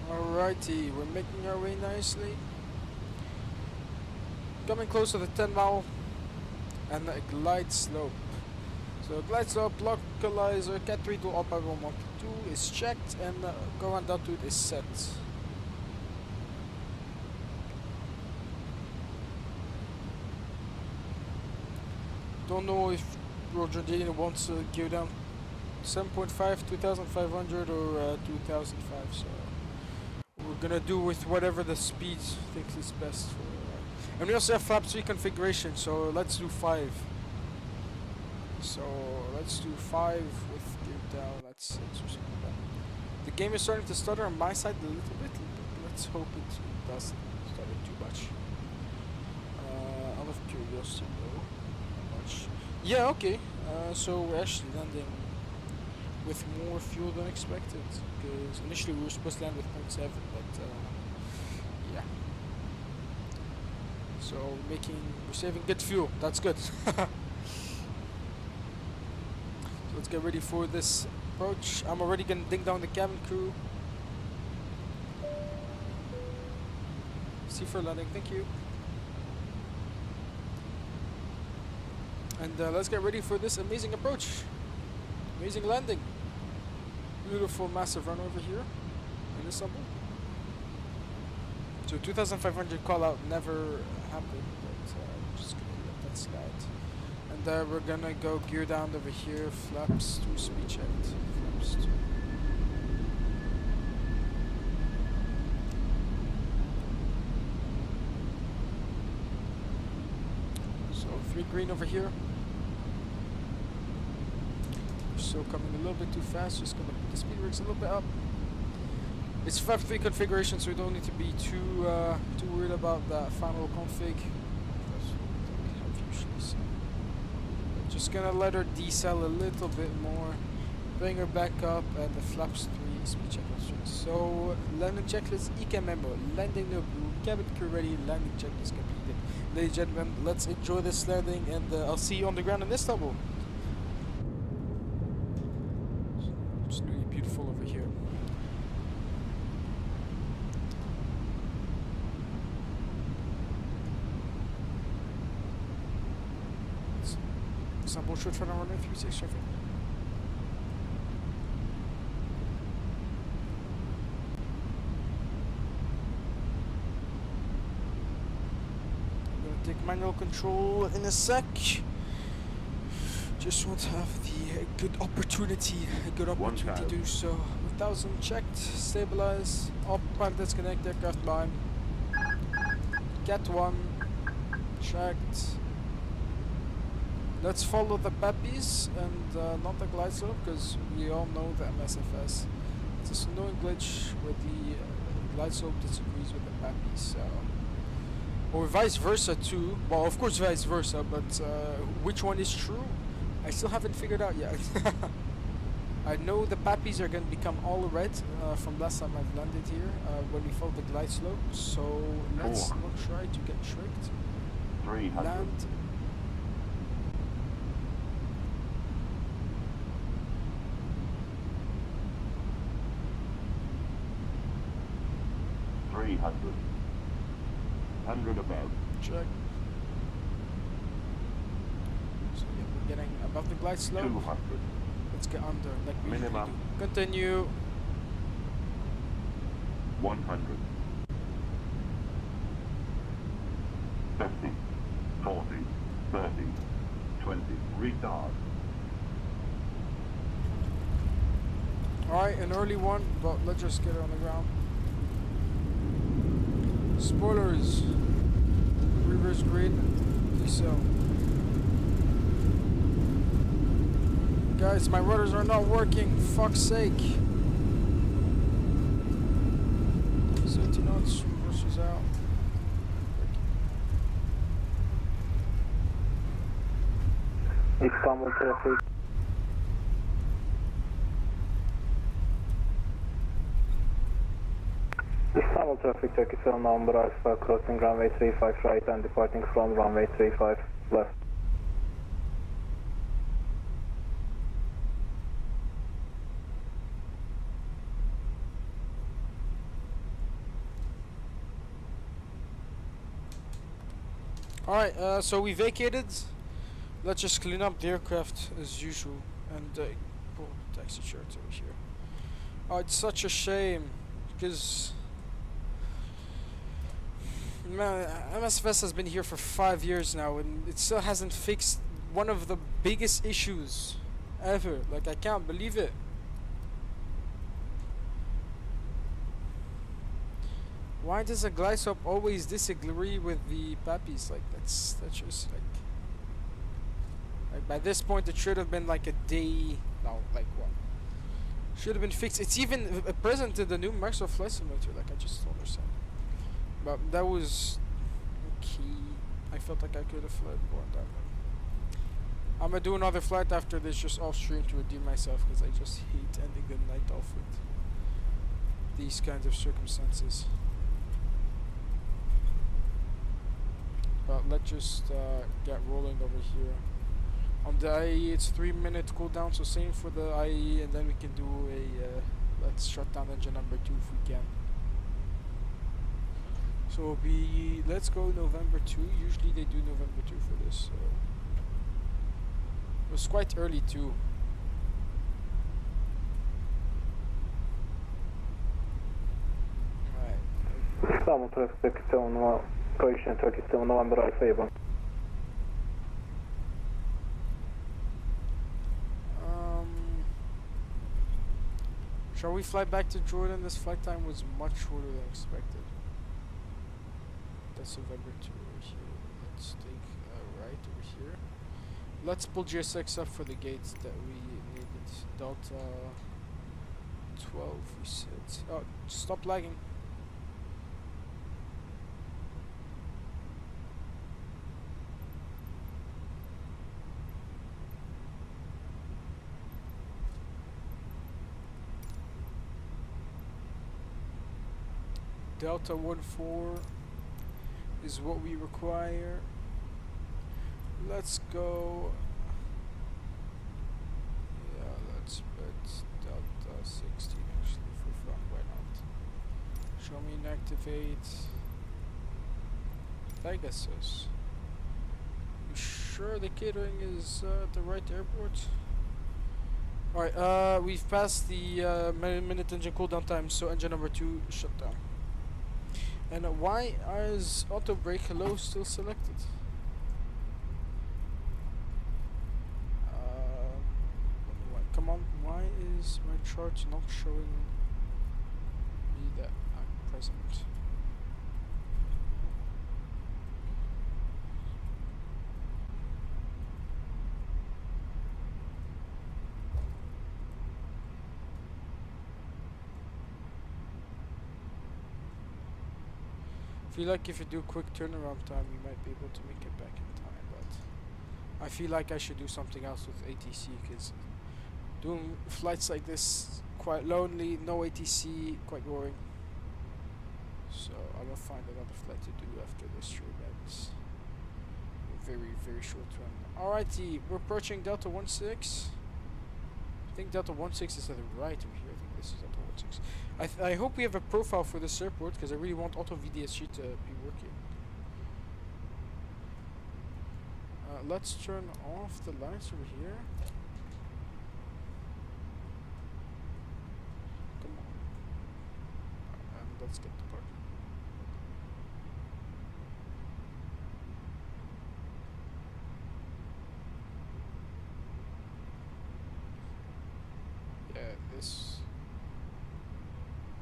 Speaker 2: Alrighty, we're making our way nicely. Coming close to the 10 mile and a glide slope. So glide slope, localizer, Cat3 to up 112 is checked, and go on down to it is set. Don't know if Royal Jordanian wants to go down 7.5, 2500 or 2005, so we're gonna do with whatever the speed thinks is best for. And we also have flap 3 configuration, so let's do 5. So let's do 5 with gear down. Let's do something like that. The game is starting to stutter on my side a little bit, but let's hope it doesn't stutter too much. Out of curiosity though, how much? Yeah, okay. So we're actually landing with more fuel than expected, because initially we were supposed to land with 0.7, but yeah. So we're saving good fuel. That's good. So let's get ready for this approach. I'm already gonna ding down the cabin crew. See for landing. Thank you. And let's get ready for this amazing approach. Amazing landing. Beautiful massive run over here in Istanbul. So 2500 call out never happened, but I'm just gonna let that slide. And we're gonna go gear down over here, flaps 2, speed checked, flaps 2. So 3 green over here. So coming a little bit too fast, just gonna put the speed brakes a little bit up. It's 5.3 configuration, so we don't need to be too worried about that final config. That's what we have usually. So just gonna let her decel a little bit more, bring her back up, and the flaps 3 speed checklist. So landing checklist ECAM member, landing no blue, cabin crew ready, landing checklist completed. Ladies and gentlemen, let's enjoy this landing, and I'll see you on the ground in Istanbul. It's really beautiful over here. Istanbul short for runway 36 traffic. I'm gonna take manual control in a sec. Just want to have the good opportunity to do so. 1000 checked, stabilize, autopilot disconnect, aircraft line. Cat 1 checked. Let's follow the Peppies and not the glide slope, because we all know the MSFS this annoying glitch where the glide slope disagrees with the PAPI, so... Or vice versa too. Well, of course vice versa, but which one is true? I still haven't figured out yet. I know the PAPIs are going to become all red from last time I've landed here when we followed the glide slope, so let's not try to get tricked.
Speaker 4: 300.
Speaker 2: Land.
Speaker 4: 300. 100 above.
Speaker 2: Check. So yeah, we're getting above the glide slope.
Speaker 4: 200.
Speaker 2: Let's get under, like we usually
Speaker 4: Minimum.
Speaker 2: do. Continue.
Speaker 4: 100. 50. 40. 30. 20. Retard.
Speaker 2: Alright, an early one, but let's just get it on the ground. Spoilers. Reverse grid. Decel. Guys, my rudders are not working. Fuck's sake. 70 knots. Reverses out.
Speaker 1: İstanbul trafik. Istanbul traffic, Turkey 7 number Alpha, crossing runway 35 right and departing from runway 35 left.
Speaker 2: Alright, so we vacated. Let's just clean up the aircraft as usual and pull taxi shirts over here. Oh, it's such a shame because man, MSFS has been here for 5 years now and it still hasn't fixed one of the biggest issues ever. Like, I can't believe it. Why does a glide slope always disagree with the PAPIs? Like, that's just like by this point it should have been like a day. No, like what? Should have been fixed. It's even present in the new Microsoft Flight Simulator. Like, I just don't understand. But that was key. I felt like I could have fled more on that one. I'm gonna do another flight after this, just off stream, to redeem myself, because I just hate ending the night off with these kinds of circumstances. But let's just get rolling over here. On the IE, it's 3-minute cooldown, so same for the IE, and then we can do a let's shut down engine number 2 if we can. So let's go November 2. Usually they do November 2 for this. So it was quite early too. Alright.
Speaker 1: Istanbul traffic, Turkey 7 number, correction, Turkey 7 November Alpha Avon.
Speaker 2: Shall we fly back to Jordan? This flight time was much shorter than expected. That's November 2 over here. Let's take a right over here. Let's pull GSX up for the gates that we needed. Delta 12 we said. Oh, stop lagging. Delta 14 is what we require. Let's go. Yeah, let's bet Delta 16 actually for fun. Why not? Show me and activate Pegasus. You sure the catering is the right airport? Alright, we've passed the minute engine cooldown time, so engine number 2 shut down. And why is auto brake hello still selected? Come on, why is my chart not showing me that I'm present? Feel like if you do quick turnaround time, you might be able to make it back in time, but I feel like I should do something else with ATC, because doing flights like this quite lonely, no ATC, quite boring. So I will find another flight to do after this stream. That's a very, very short run. Alrighty, we're approaching Delta 16. I think Delta 16 is at the right over here. I think this is Delta 16. I hope we have a profile for this airport, because I really want Auto VDSG to be working. Let's turn off the lights over here. Come on. And let's get the park. Yeah, this.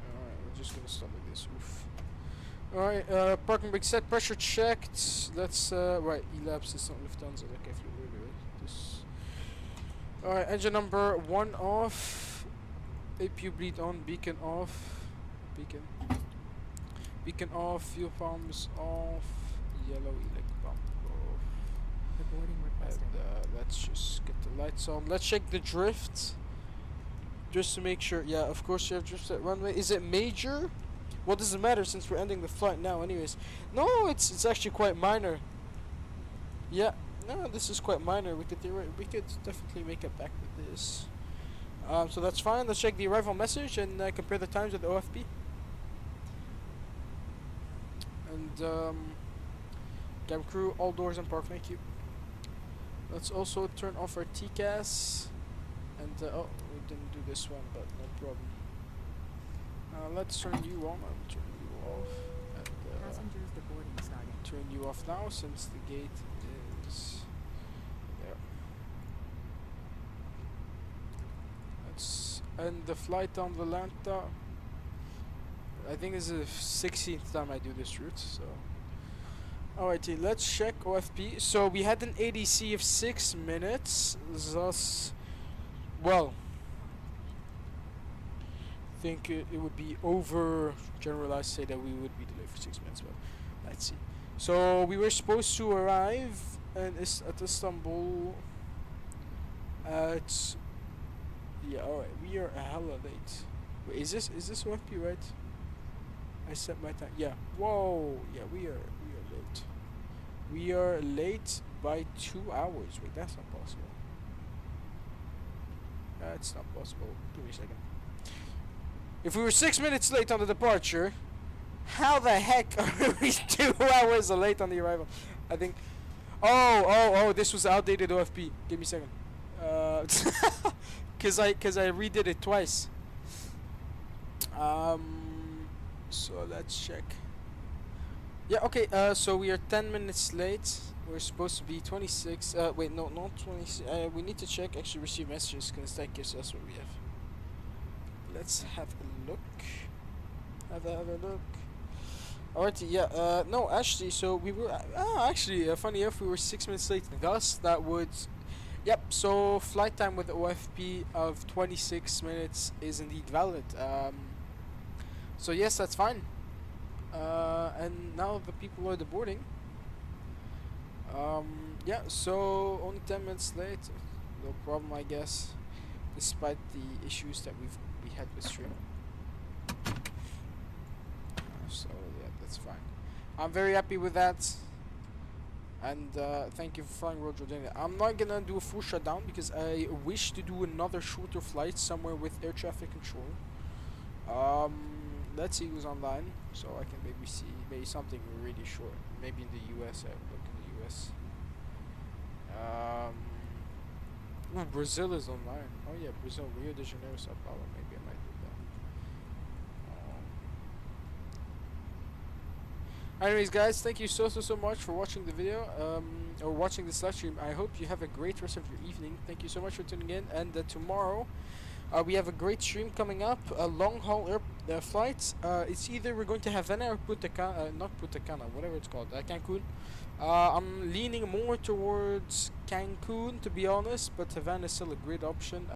Speaker 2: Alright, we're just gonna start like this. Oof. Alright, parking brake set, pressure checked. Let's right, elapse is not Lufthansa like I flew earlier. This. Alright, engine number 1 off. APU bleed on, beacon off. Beacon off, fuel pumps off, yellow elect pump off.
Speaker 3: The boarding requested.
Speaker 2: And let's just get the lights on. Let's check the drift. Just to make sure. Yeah, of course you have drift at runway. Is it major? Well, does it matter since we're ending the flight now anyways? No, it's actually quite minor. Yeah, no, this is quite minor. We could definitely make it back with this. So that's fine. Let's check the arrival message and compare the times with the OFP. And cabin crew, all doors and park, thank you. Let's also turn off our TCAS. And oh, we didn't do this one, but no problem. Let's turn you on. I'll turn you off. And
Speaker 3: Passengers, the boarding started.
Speaker 2: turn you off now since the gate is there. Let's end the flight on Atlanta. I think this is the 16th time I do this route, so. Alrighty, let's check OFP. So we had an ADC of 6 minutes, thus, well, I think it would be over generalized to say that we would be delayed for 6 minutes, but let's see. So we were supposed to arrive at Istanbul at, yeah, alright, we are hella late. Wait, is this OFP right? I set my time. Yeah. Whoa. Yeah, we are late. We are late by 2 hours. Wait, that's not possible. That's not possible. Give me a second. If we were 6 minutes late on the departure, how the heck are we 2 hours late on the arrival? I think. Oh, this was outdated OFP. Give me a second. Cause I redid it twice. So let's check. Yeah, okay, so we are 10 minutes late. We're supposed to be 26. Wait, no, not 26. We need to check actually receive messages, because that gives us what we have. Let's have a look. Have a look. Alrighty, yeah, no, actually, so we were, actually, funny enough, we were 6 minutes late. Thus, that would, yep, so flight time with the OFP of 26 minutes is indeed valid. So yes, that's fine. And now the people are boarding. Yeah, so only 10 minutes late. No problem, I guess, despite the issues that we had with stream. So yeah, that's fine. I'm very happy with that. And thank you for flying Royal Jordanian. I'm not gonna do a full shutdown because I wish to do another shorter flight somewhere with air traffic control. Let's see who's online, so I can maybe see something really short. Maybe in the US. I would look in the US. Ooh, Brazil is online. Oh yeah, Brazil, Rio de Janeiro, Sao Paulo. Maybe I might do that. Anyways, guys, thank you so much for watching the video, or watching this live stream. I hope you have a great rest of your evening. Thank you so much for tuning in, and tomorrow we have a great stream coming up, a long haul air flight. It's either we're going to Havana or not Punta Cana, whatever it's called, Cancun. I'm leaning more towards Cancun, to be honest, but Havana is still a great option.